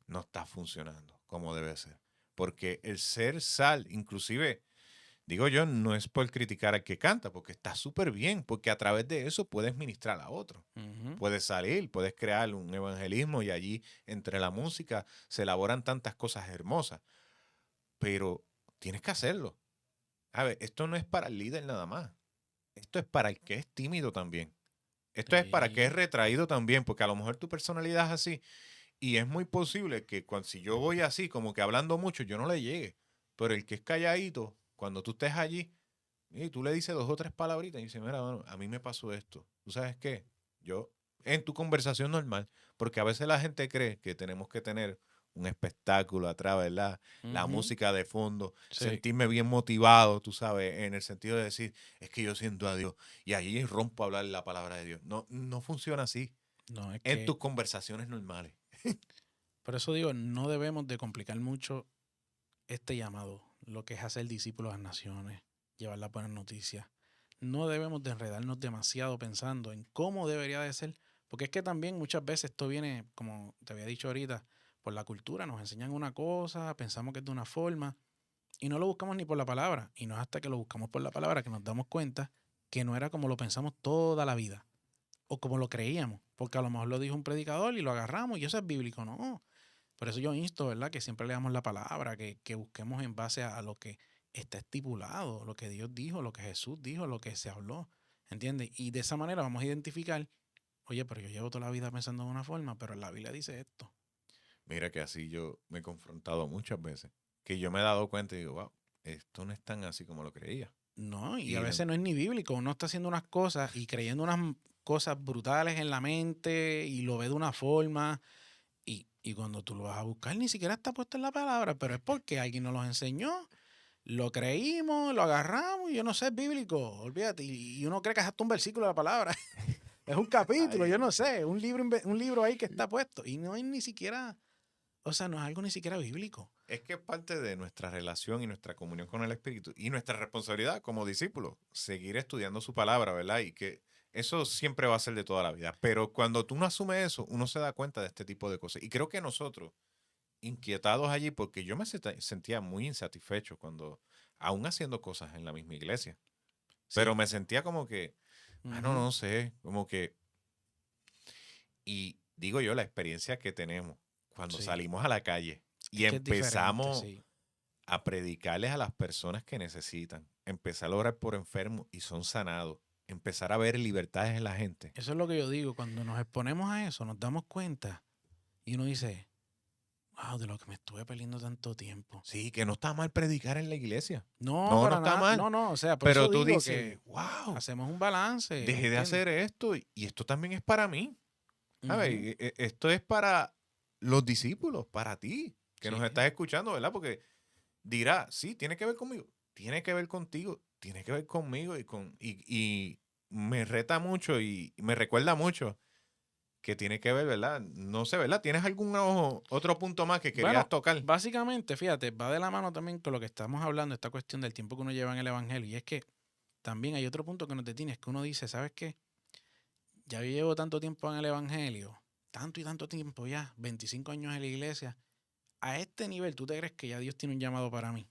no está funcionando como debe ser. Porque el ser sal, inclusive, digo yo, no es por criticar al que canta, porque está súper bien, porque a través de eso puedes ministrar a otro. Ujú. Puedes salir, puedes crear un evangelismo y allí entre la música se elaboran tantas cosas hermosas, pero tienes que hacerlo. A ver, esto no es para el líder nada más. Esto es para el que es tímido también. Esto es para el que es Sí. retraído también, porque a lo mejor tu personalidad es así. Y es muy posible que si yo voy así, como que hablando mucho, yo no le llegue. Pero el que es calladito, cuando tú estés allí, y tú le dices 2 o 3 palabritas y dices, mira, mano, a mí me pasó esto. ¿Tú sabes qué? Yo, en tu conversación normal, porque a veces la gente cree que tenemos que tener un espectáculo atrás, ¿verdad? La Ujú. música de fondo, Sí. sentirme bien motivado, tú sabes, en el sentido de decir, es que yo siento a Dios y allí rompo a hablar la palabra de Dios. No, no funciona así. No, es En que, tus conversaciones normales. por eso digo, no debemos de complicar mucho este llamado, lo que es hacer discípulos a las naciones, llevar las buenas noticias. No debemos de enredarnos demasiado pensando en cómo debería de ser, porque es que también muchas veces esto viene, como te había dicho ahorita, por la cultura. Nos enseñan una cosa, pensamos que es de una forma y no lo buscamos ni por la palabra. Y no es hasta que lo buscamos por la palabra que nos damos cuenta que no era como lo pensamos toda la vida o como lo creíamos, porque a lo mejor lo dijo un predicador y lo agarramos y eso es bíblico. No, por eso yo insto, ¿verdad? Que siempre leamos la palabra, que busquemos en base a lo que está estipulado, lo que Dios dijo, lo que Jesús dijo, lo que se habló, ¿entiendes? Y de esa manera vamos a identificar, oye, pero yo llevo toda la vida pensando de una forma, pero en la Biblia dice esto. Mira que así yo me he confrontado muchas veces, que yo me he dado cuenta y digo, wow, esto no es tan así como lo creía. No, y a Y veces no es ni bíblico, uno está haciendo unas cosas y creyendo unas cosas brutales en la mente y lo ve de una forma y cuando tú lo vas a buscar ni siquiera está puesto en la palabra, pero es porque alguien nos los enseñó. Lo creímos, lo agarramos y yo no sé, es bíblico, olvídate. Y uno cree que es hasta un versículo de la palabra. Es un capítulo, yo ay, no sé, un libro ahí que está puesto. Y no es ni siquiera, o sea, no es algo ni siquiera bíblico. es que es parte de nuestra relación y nuestra comunión con el Espíritu y nuestra responsabilidad como discípulos, seguir estudiando su palabra, ¿verdad? Y que eso siempre va a ser de toda la vida. Pero cuando tú no asumes eso, uno se da cuenta de este tipo de cosas. Y creo que nosotros, inquietados allí, porque yo me sentía muy insatisfecho cuando, aún haciendo cosas en la misma iglesia, pero Sí. me sentía como que, no, Ujú. no sé, como que, y digo yo, la experiencia que tenemos cuando Sí. salimos a la calle Es y que es diferente, empezamos sí. a predicarles a las personas que necesitan, empezar a orar por enfermos y son sanados, empezar a ver libertades en la gente. Eso es lo que yo digo. Cuando nos exponemos a eso, nos damos cuenta y uno dice, wow, de lo que me estuve perdiendo tanto tiempo. Sí, que no está mal predicar en la iglesia. No, No, no para está nada. mal. No, no. O sea, por eso Pero tú digo dices, que wow, hacemos un balance, dejé de ¿entiendes? hacer esto y esto también es para mí. ¿Sabes? Ujú. Esto es para los discípulos, para ti, que nos Sí. estás escuchando, ¿verdad? Porque dirá, sí, tiene que ver conmigo, tiene que ver contigo, tiene que ver conmigo y me reta mucho y me recuerda mucho que tiene que ver, ¿verdad? No sé, ¿verdad? ¿Tienes algún otro punto más que querías Bueno, tocar? básicamente, fíjate, va de la mano también con lo que estamos hablando, esta cuestión del tiempo que uno lleva en el Evangelio. Y es que también hay otro punto que nos detiene, es que uno dice, ¿sabes qué? Ya yo llevo tanto tiempo en el Evangelio, tanto y tanto tiempo ya, 25 años en la iglesia. A este nivel, ¿tú te crees que ya Dios tiene un llamado para mí?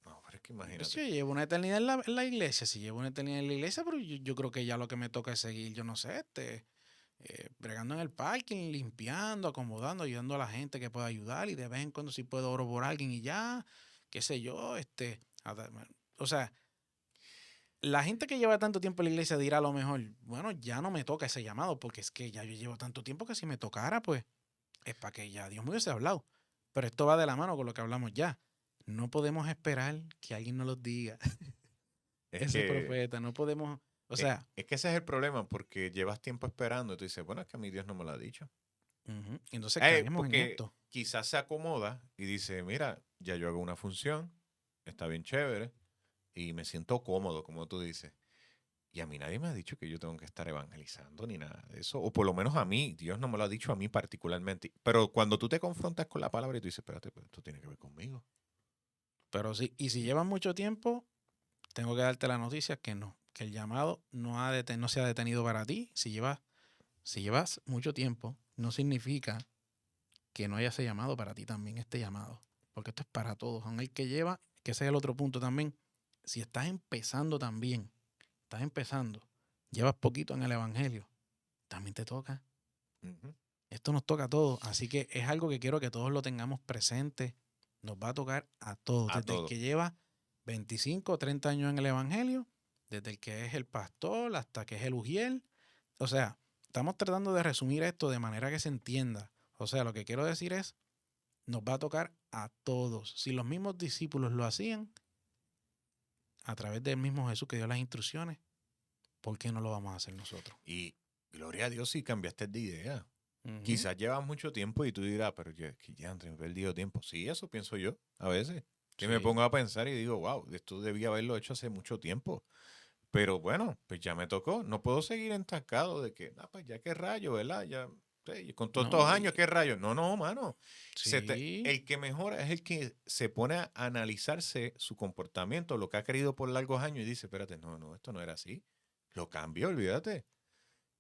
No, pero es que Pues imagínate. yo llevo una eternidad en la iglesia, si llevo una eternidad en la iglesia, pero yo creo que ya lo que me toca es seguir, yo no sé, bregando en el parking, limpiando, acomodando, ayudando a la gente que pueda ayudar y de vez en cuando si puedo oro por alguien y ya, qué sé yo, o sea, la gente que lleva tanto tiempo en la iglesia dirá a lo mejor, bueno, ya no me toca ese llamado porque es que ya yo llevo tanto tiempo que si me tocara, pues es para que ya Dios me hubiese hablado. Pero esto va de la mano con lo que hablamos ya. No podemos esperar que alguien nos lo diga. Es Ese que, profeta, no podemos, o es, sea, es que ese es el problema, porque llevas tiempo esperando y tú dices, bueno, es que a mí Dios no me lo ha dicho. entonces caemos en Porque esto. quizás se acomoda y dice, mira, ya yo hago una función, está bien chévere y me siento cómodo, como tú dices. Y a mí nadie me ha dicho que yo tengo que estar evangelizando ni nada de eso. O por lo menos a mí, Dios no me lo ha dicho a mí particularmente. Pero cuando tú te confrontas con la palabra y tú dices, espérate, pero esto tiene que ver conmigo. Pero sí, y si llevan mucho tiempo, tengo que darte la noticia que no, que el llamado no se ha detenido para ti. Si llevas mucho tiempo, no significa que no haya ese llamado para ti también, este llamado. Porque esto es para todos. Aun el que lleva, que ese es el otro punto también. Si estás empezando también, estás empezando, llevas poquito en el evangelio, también te toca. Ujú. Esto nos toca a todos. Así que es algo que quiero que todos lo tengamos presente. Nos va a tocar a todos. A Desde el todo. que lleva 25 o 30 años en el evangelio, desde el que es el pastor hasta que es el ujier. O sea, estamos tratando de resumir esto de manera que se entienda. O sea, lo que quiero decir es, nos va a tocar a todos. Si los mismos discípulos lo hacían a través del mismo Jesús que dio las instrucciones, ¿por qué no lo vamos a hacer nosotros? Y gloria a Dios si cambiaste de idea. Ujú. Quizás llevas mucho tiempo y tú dirás, pero yo, es que ya he perdido tiempo. Sí, eso pienso yo a veces. Que me Sí. pongo a pensar y digo, wow, esto debía haberlo hecho hace mucho tiempo. Pero bueno, pues ya me tocó. No puedo seguir entancado de que, pues ya qué rayo, ¿verdad? Ya, sí, con todos estos No, años, qué rayo. No, no, mano. sí. El que mejora es el que se pone a analizarse su comportamiento, lo que ha querido por largos años y dice, espérate, no, no, esto no era así. Lo cambio, olvídate.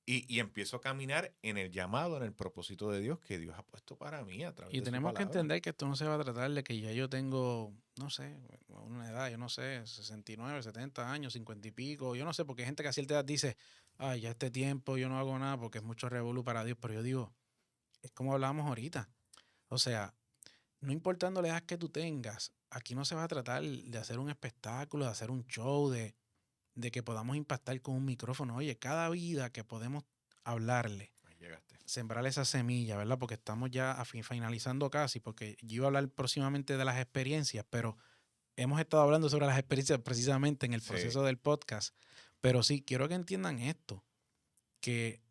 Y empiezo a caminar en el llamado, en el propósito de Dios que Dios ha puesto para mí a través Y de su tenemos que palabra. entender que esto no se va a tratar de que ya yo tengo, no sé, una edad, yo no sé, 69, 70 años, 50 y pico, yo no sé, porque hay gente que a cierta edad dice, ay, ya este tiempo yo no hago nada porque es mucho revolú para Dios, pero yo digo, es como hablábamos ahorita, o sea, no importando la edad que tú tengas, aquí no se va a tratar de hacer un espectáculo, de hacer un show, de que podamos impactar con un micrófono, oye, cada vida que podemos hablarle Ahí llegaste. sembrar esa semilla, ¿verdad? Porque estamos ya finalizando casi, porque yo iba a hablar próximamente de las experiencias, pero hemos estado hablando sobre las experiencias precisamente en el Sí. proceso del podcast. Pero sí, quiero que entiendan esto, que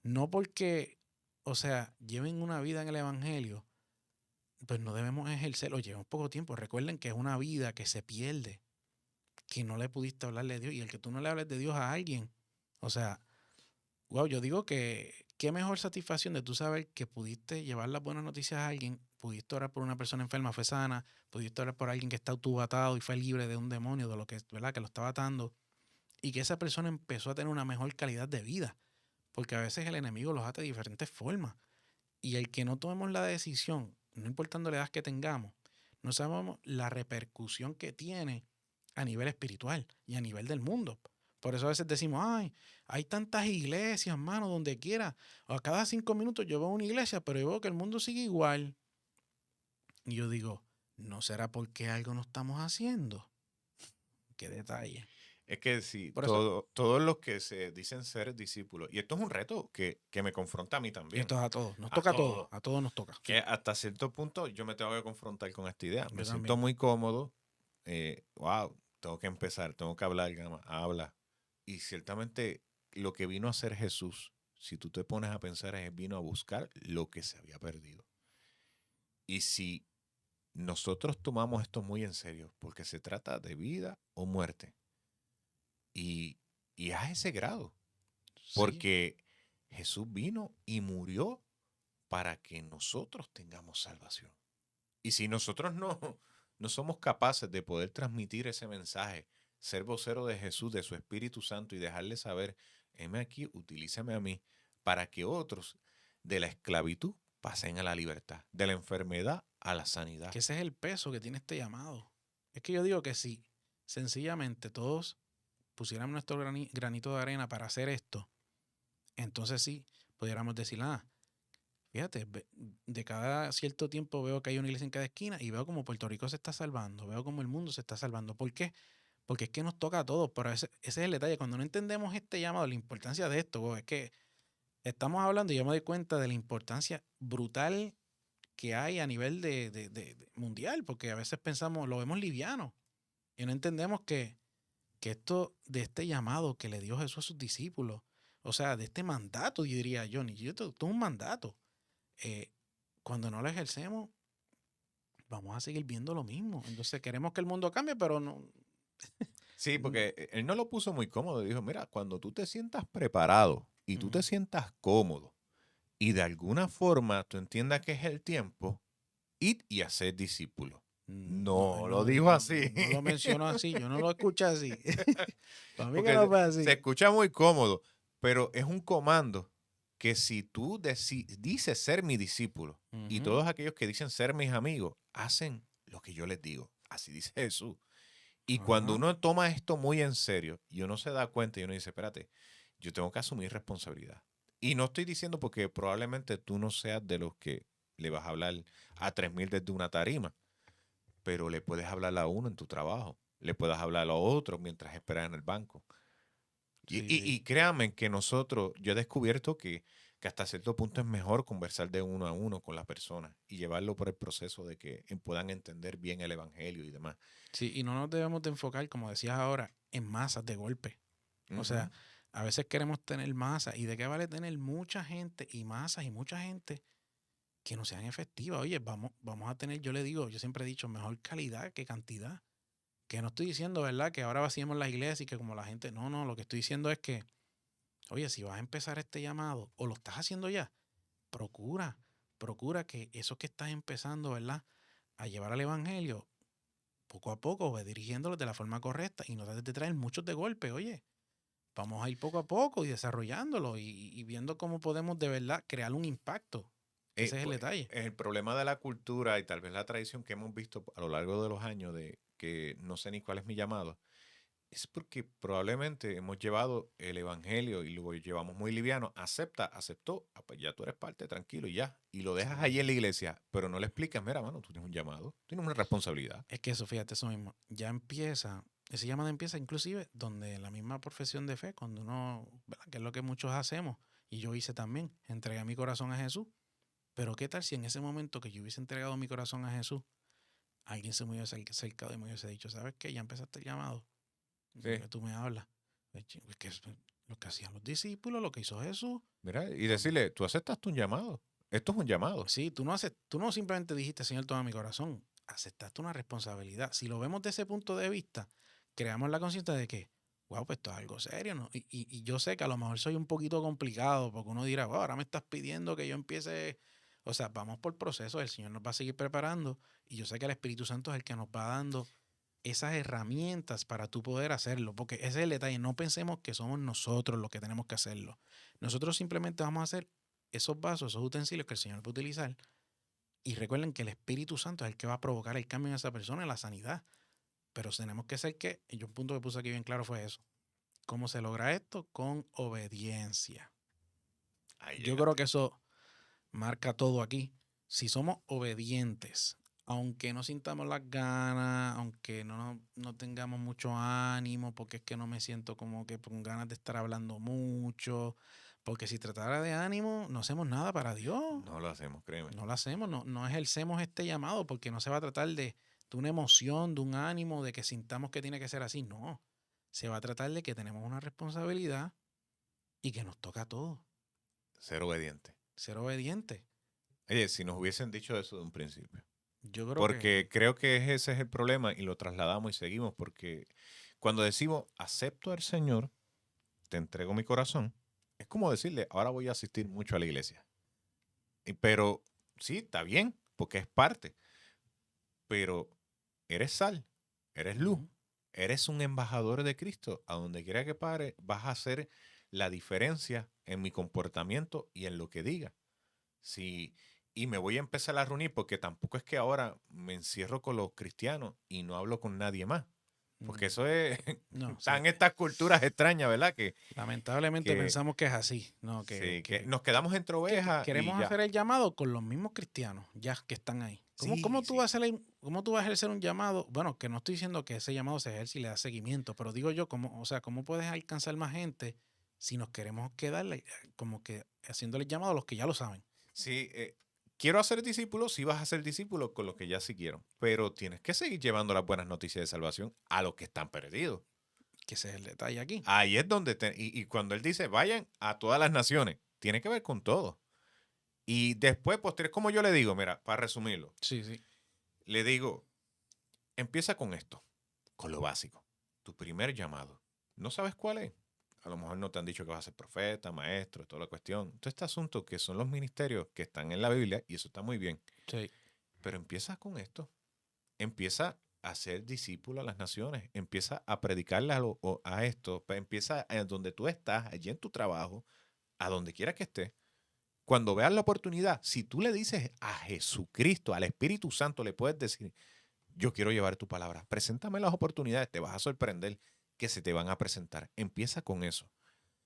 no porque, o sea, lleven una vida en el Evangelio, pues no debemos ejercerlo, llevamos poco tiempo. Recuerden que es una vida que se pierde, que no le pudiste hablarle de Dios, y el que tú no le hables de Dios a alguien, o sea, wow, yo digo que qué mejor satisfacción de tú saber que pudiste llevar las buenas noticias a alguien, pudiste orar por una persona enferma, fue sana, pudiste orar por alguien que está tuvo atado y fue libre de un demonio, de lo que, ¿verdad? Que lo estaba atando, y que esa persona empezó a tener una mejor calidad de vida, porque a veces el enemigo los ata de diferentes formas, y el que no tomemos la decisión, no importando la edad que tengamos, no sabemos la repercusión que tiene a nivel espiritual y a nivel del mundo. Por eso a veces decimos, ay, hay tantas iglesias, mano, donde quiera. A cada 5 minutos yo veo una iglesia, pero yo veo que el mundo sigue igual. Y yo digo, ¿no será porque algo no estamos haciendo? Qué detalle. Es que sí, Por eso, todos los que se dicen ser discípulos, y esto es un reto que me confronta a mí también, esto es a todos, nos a toca todos, a todos nos toca. que Sí, hasta cierto punto yo me tengo que confrontar con esta idea. Me yo siento también. muy cómodo, wow, tengo que empezar, tengo que hablar, habla. Y ciertamente lo que vino a hacer Jesús, si tú te pones a pensar, es vino a buscar lo que se había perdido. Y si nosotros tomamos esto muy en serio, porque se trata de vida o muerte, y, y a ese grado. Sí, Porque Jesús vino y murió para que nosotros tengamos salvación. Y si nosotros no somos capaces de poder transmitir ese mensaje, ser vocero de Jesús, de su Espíritu Santo y dejarle saber, heme aquí, utilízame a mí, para que otros de la esclavitud pasen a la libertad, de la enfermedad a la sanidad. que ese es el peso que tiene este llamado. Es que yo digo que si sencillamente todos pusiéramos nuestro granito de arena para hacer esto, entonces sí, pudiéramos decir, fíjate, de cada cierto tiempo veo que hay una iglesia en cada esquina y veo como Puerto Rico se está salvando, veo como el mundo se está salvando. ¿Por qué? Porque es que nos toca a todos, pero ese es el detalle. Cuando no entendemos este llamado, la importancia de esto, es que estamos hablando y yo me doy cuenta de la importancia brutal que hay a nivel de mundial, porque a veces pensamos, lo vemos liviano y no entendemos que esto, de este llamado que le dio Jesús a sus discípulos, o sea, de este mandato, yo diría, Johnny, esto es un mandato. Cuando no lo ejercemos, vamos a seguir viendo lo mismo. Entonces queremos que el mundo cambie, pero no. Sí, porque él no lo puso muy cómodo. Dijo, mira, cuando tú te sientas preparado y tú te sientas cómodo y de alguna forma tú entiendas que es el tiempo, id y haced discípulos. No lo dijo así. No lo menciono así, yo no lo escuché así. Para mí que Porque no fue así. se escucha muy cómodo, pero es un comando que si tú dices ser mi discípulo y todos aquellos que dicen ser mis amigos hacen lo que yo les digo, así dice Jesús. Y cuando uno toma esto muy en serio y uno se da cuenta y uno dice, espérate, yo tengo que asumir responsabilidad. Y no estoy diciendo porque probablemente tú no seas de los que le vas a hablar a 3,000 desde una tarima, pero le puedes hablar a uno en tu trabajo, le puedes hablar a otro mientras esperas en el banco. Y créanme que yo he descubierto que hasta cierto punto es mejor conversar de uno a uno con las personas y llevarlo por el proceso de que puedan entender bien el evangelio y demás. Sí, y no nos debemos de enfocar, como decías ahora, en masas de golpe. O sea, a veces queremos tener masas. ¿Y de qué vale tener mucha gente y masas y mucha gente que no sean efectivas? Oye, vamos a tener, yo le digo, yo siempre he dicho, mejor calidad que cantidad. Que no estoy diciendo, ¿verdad? Que ahora vaciemos las iglesias y que como la gente, no, lo que estoy diciendo es que, oye, si vas a empezar este llamado o lo estás haciendo ya, procura que eso que estás empezando, ¿verdad? A llevar al evangelio, poco a poco, ve dirigiéndolos de la forma correcta y no trates de traer muchos de golpe, oye. Vamos a ir poco a poco y desarrollándolo y viendo cómo podemos de verdad crear un impacto. Ese es el Pues, detalle. el problema de la cultura y tal vez la tradición que hemos visto a lo largo de los años de que no sé ni cuál es mi llamado, es porque probablemente hemos llevado el evangelio y lo llevamos muy liviano. Aceptó, pues ya tú eres parte, tranquilo y ya. Y lo dejas ahí en la iglesia, pero no le explicas, mira, mano, tú tienes un llamado, tienes una responsabilidad. Es que eso, fíjate, eso mismo. Ya empieza, ese llamado empieza inclusive donde la misma profesión de fe, cuando uno, ¿verdad? Que es lo que muchos hacemos, y yo hice también, entregué mi corazón a Jesús. Pero ¿qué tal si en ese momento que yo hubiese entregado mi corazón a Jesús, alguien se me hubiese acercado y me hubiese dicho, ¿sabes qué? Ya empezaste el llamado. ¿De Sí. qué tú me hablas? Es que es lo que hacían los discípulos, lo que hizo Jesús. Mira, y decirle, tú aceptaste un llamado. Esto es un llamado. Sí, tú no simplemente dijiste, Señor, toma mi corazón. Aceptaste una responsabilidad. Si lo vemos de ese punto de vista, creamos la conciencia de que, wow, pues esto es algo serio, ¿no? Y yo sé que a lo mejor soy un poquito complicado, porque uno dirá, wow, ahora me estás pidiendo que yo empiece. O sea, vamos por proceso, el Señor nos va a seguir preparando. Y yo sé que el Espíritu Santo es el que nos va dando esas herramientas para tú poder hacerlo, porque ese es el detalle. No pensemos que somos nosotros los que tenemos que hacerlo. Nosotros simplemente vamos a hacer esos vasos, esos utensilios que el Señor va a utilizar. Y recuerden que el Espíritu Santo es el que va a provocar el cambio en esa persona, en la sanidad. Pero tenemos que ser que, y un punto que puse aquí bien claro fue eso. ¿Cómo se logra esto? Con obediencia. Ahí Yo creo llegaste. que eso marca todo aquí. Si somos obedientes, aunque no sintamos las ganas, aunque no tengamos mucho ánimo, porque es que no me siento como que con ganas de estar hablando mucho, porque si tratara de ánimo, no hacemos nada para Dios. No lo hacemos, créeme. No lo hacemos, no ejercemos este llamado, porque no se va a tratar de una emoción, de un ánimo, de que sintamos que tiene que ser así. No. Se va a tratar de que tenemos una responsabilidad y que nos toca a todos. Ser obediente. Ser obediente. Oye, si nos hubiesen dicho eso de un principio. Yo creo Porque creo que ese es el problema y lo trasladamos y seguimos. Porque cuando decimos, acepto al Señor, te entrego mi corazón, es como decirle, ahora voy a asistir mucho a la iglesia. Pero sí, está bien, porque es parte. Pero eres sal, eres luz, Ujú. eres un embajador de Cristo. A donde quiera que pare, vas a hacer la diferencia en mi comportamiento y en lo que diga. Sí, y me voy a empezar a reunir porque tampoco es que ahora me encierro con los cristianos y no hablo con nadie más. Porque eso es... No, sí. Están estas culturas extrañas, ¿verdad? Lamentablemente que- pensamos que es así. No, Sí, que nos quedamos entre ovejas y queremos ya. hacer el llamado con los mismos cristianos, ya que están ahí. ¿Cómo, Sí, cómo tú sí. vas a cómo tú vas a ejercer un llamado? Bueno, que no estoy diciendo que ese llamado se ejerce y le da seguimiento, pero digo yo, ¿cómo puedes alcanzar más gente si nos queremos quedar como que haciéndole llamado a los que ya lo saben? Sí, quiero hacer discípulos, sí vas a ser discípulos con los que ya sí quiero, pero tienes que seguir llevando las buenas noticias de salvación a los que están perdidos. Que ese es el detalle aquí. Ahí es donde, y cuando él dice, vayan a todas las naciones, tiene que ver con todo. Y después, posterior, como yo le digo, mira, para resumirlo, Sí, sí. le digo, empieza con esto, con lo básico, tu primer llamado. ¿No sabes cuál es? A lo mejor no te han dicho que vas a ser profeta, maestro, toda la cuestión. Todo este asunto que son los ministerios que están en la Biblia, y eso está muy bien. Sí. Pero empieza con esto. Empieza a ser discípulo a las naciones. Empieza a predicarle a esto. Empieza en donde tú estás, allí en tu trabajo, a donde quiera que estés. Cuando veas la oportunidad, si tú le dices a Jesucristo, al Espíritu Santo, le puedes decir, yo quiero llevar tu palabra. Preséntame las oportunidades. Te vas a sorprender que se te van a presentar. Empieza con eso.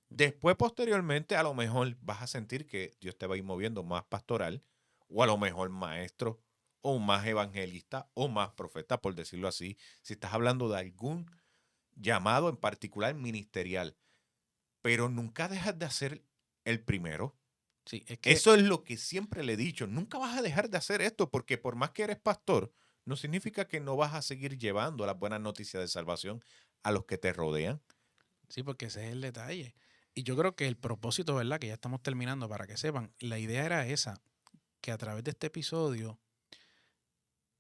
Después, posteriormente, a lo mejor vas a sentir que Dios te va a ir moviendo más pastoral, o a lo mejor maestro, o más evangelista, o más profeta, por decirlo así, si estás hablando de algún llamado en particular ministerial. Pero nunca dejas de hacer el primero. Sí, es que Eso es lo que siempre le he dicho. Nunca vas a dejar de hacer esto, porque por más que eres pastor, no significa que no vas a seguir llevando las buenas noticias de salvación a los que te rodean. sí, porque ese es el detalle. Y yo creo que el propósito, ¿verdad? Que ya estamos terminando para que sepan, la idea era esa, que a través de este episodio,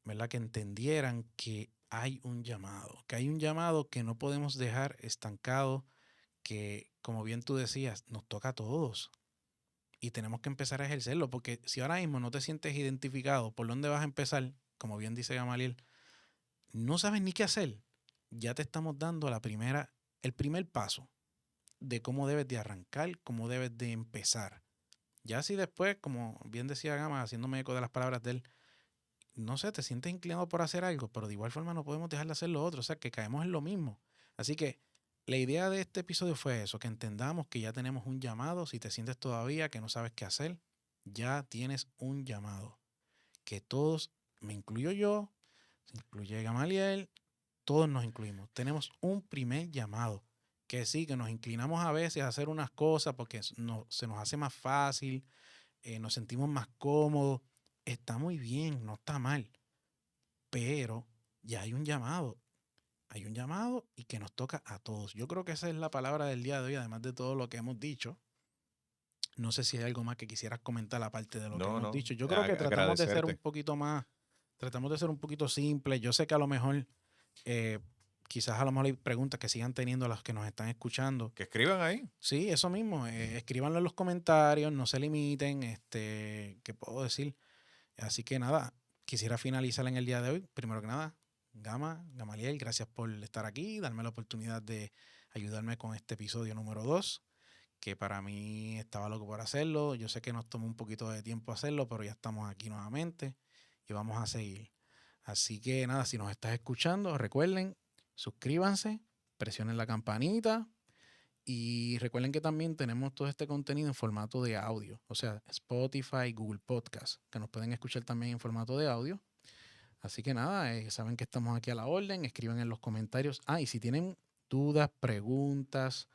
¿verdad? Que entendieran que hay un llamado que no podemos dejar estancado, que como bien tú decías, nos toca a todos y tenemos que empezar a ejercerlo, porque si ahora mismo no te sientes identificado, ¿por dónde vas a empezar? Como bien dice Gamaliel, no sabes ni qué hacer, ya te estamos dando el primer paso de cómo debes de arrancar, cómo debes de empezar. Ya si después, como bien decía Gama, haciéndome eco de las palabras de él, no sé, te sientes inclinado por hacer algo, pero de igual forma no podemos dejar de hacer lo otro, o sea, que caemos en lo mismo. Así que la idea de este episodio fue eso, que entendamos que ya tenemos un llamado, si te sientes todavía que no sabes qué hacer, ya tienes un llamado, que todos, me incluyo yo, se incluye Gamaliel, todos nos incluimos, tenemos un primer llamado, que sí, que nos inclinamos a veces a hacer unas cosas porque se nos hace más fácil, nos sentimos más cómodos, está muy bien, no está mal, pero ya hay un llamado y que nos toca a todos. Yo creo que esa es la palabra del día de hoy, además de todo lo que hemos dicho. No sé si hay algo más que quisieras comentar aparte de lo que No, hemos no. dicho. Yo creo que tratamos de ser un Agradecerte. poquito más, tratamos de ser un poquito simples. Yo sé que a lo mejor, eh, quizás a lo mejor hay preguntas que sigan teniendo las que nos están escuchando. Que escriban ahí. Sí, eso mismo. Escríbanlo en los comentarios, no se limiten. ¿Qué puedo decir? Así que nada, quisiera finalizar en el día de hoy. Primero que nada, Gamaliel, gracias por estar aquí, darme la oportunidad de ayudarme con este episodio número 2, que para mí estaba loco por hacerlo. Yo sé que nos tomó un poquito de tiempo hacerlo, pero ya estamos aquí nuevamente y vamos a seguir. Así que nada, si nos estás escuchando, recuerden, suscríbanse, presionen la campanita y recuerden que también tenemos todo este contenido en formato de audio, o sea, Spotify, Google Podcast, que nos pueden escuchar también en formato de audio. Así que nada, saben que estamos aquí a la orden, escriban en los comentarios. Y si tienen dudas, preguntas,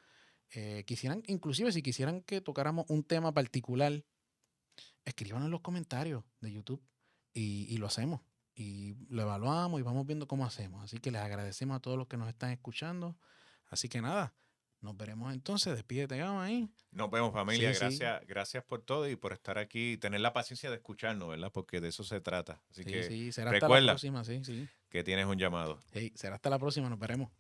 inclusive si quisieran que tocáramos un tema particular, escriban en los comentarios de YouTube y lo hacemos. Y lo evaluamos y vamos viendo cómo hacemos. Así que les agradecemos a todos los que nos están escuchando. Así que nada, nos veremos entonces. Despídete, Gama, ahí. Nos vemos, familia. Sí, sí, Gracias por todo y por estar aquí y tener la paciencia de escucharnos, ¿verdad? Porque de eso se trata. Así sí, que sí. Será hasta la recuerda próxima, sí, sí. que tienes un llamado. Hey, será hasta la próxima, nos veremos.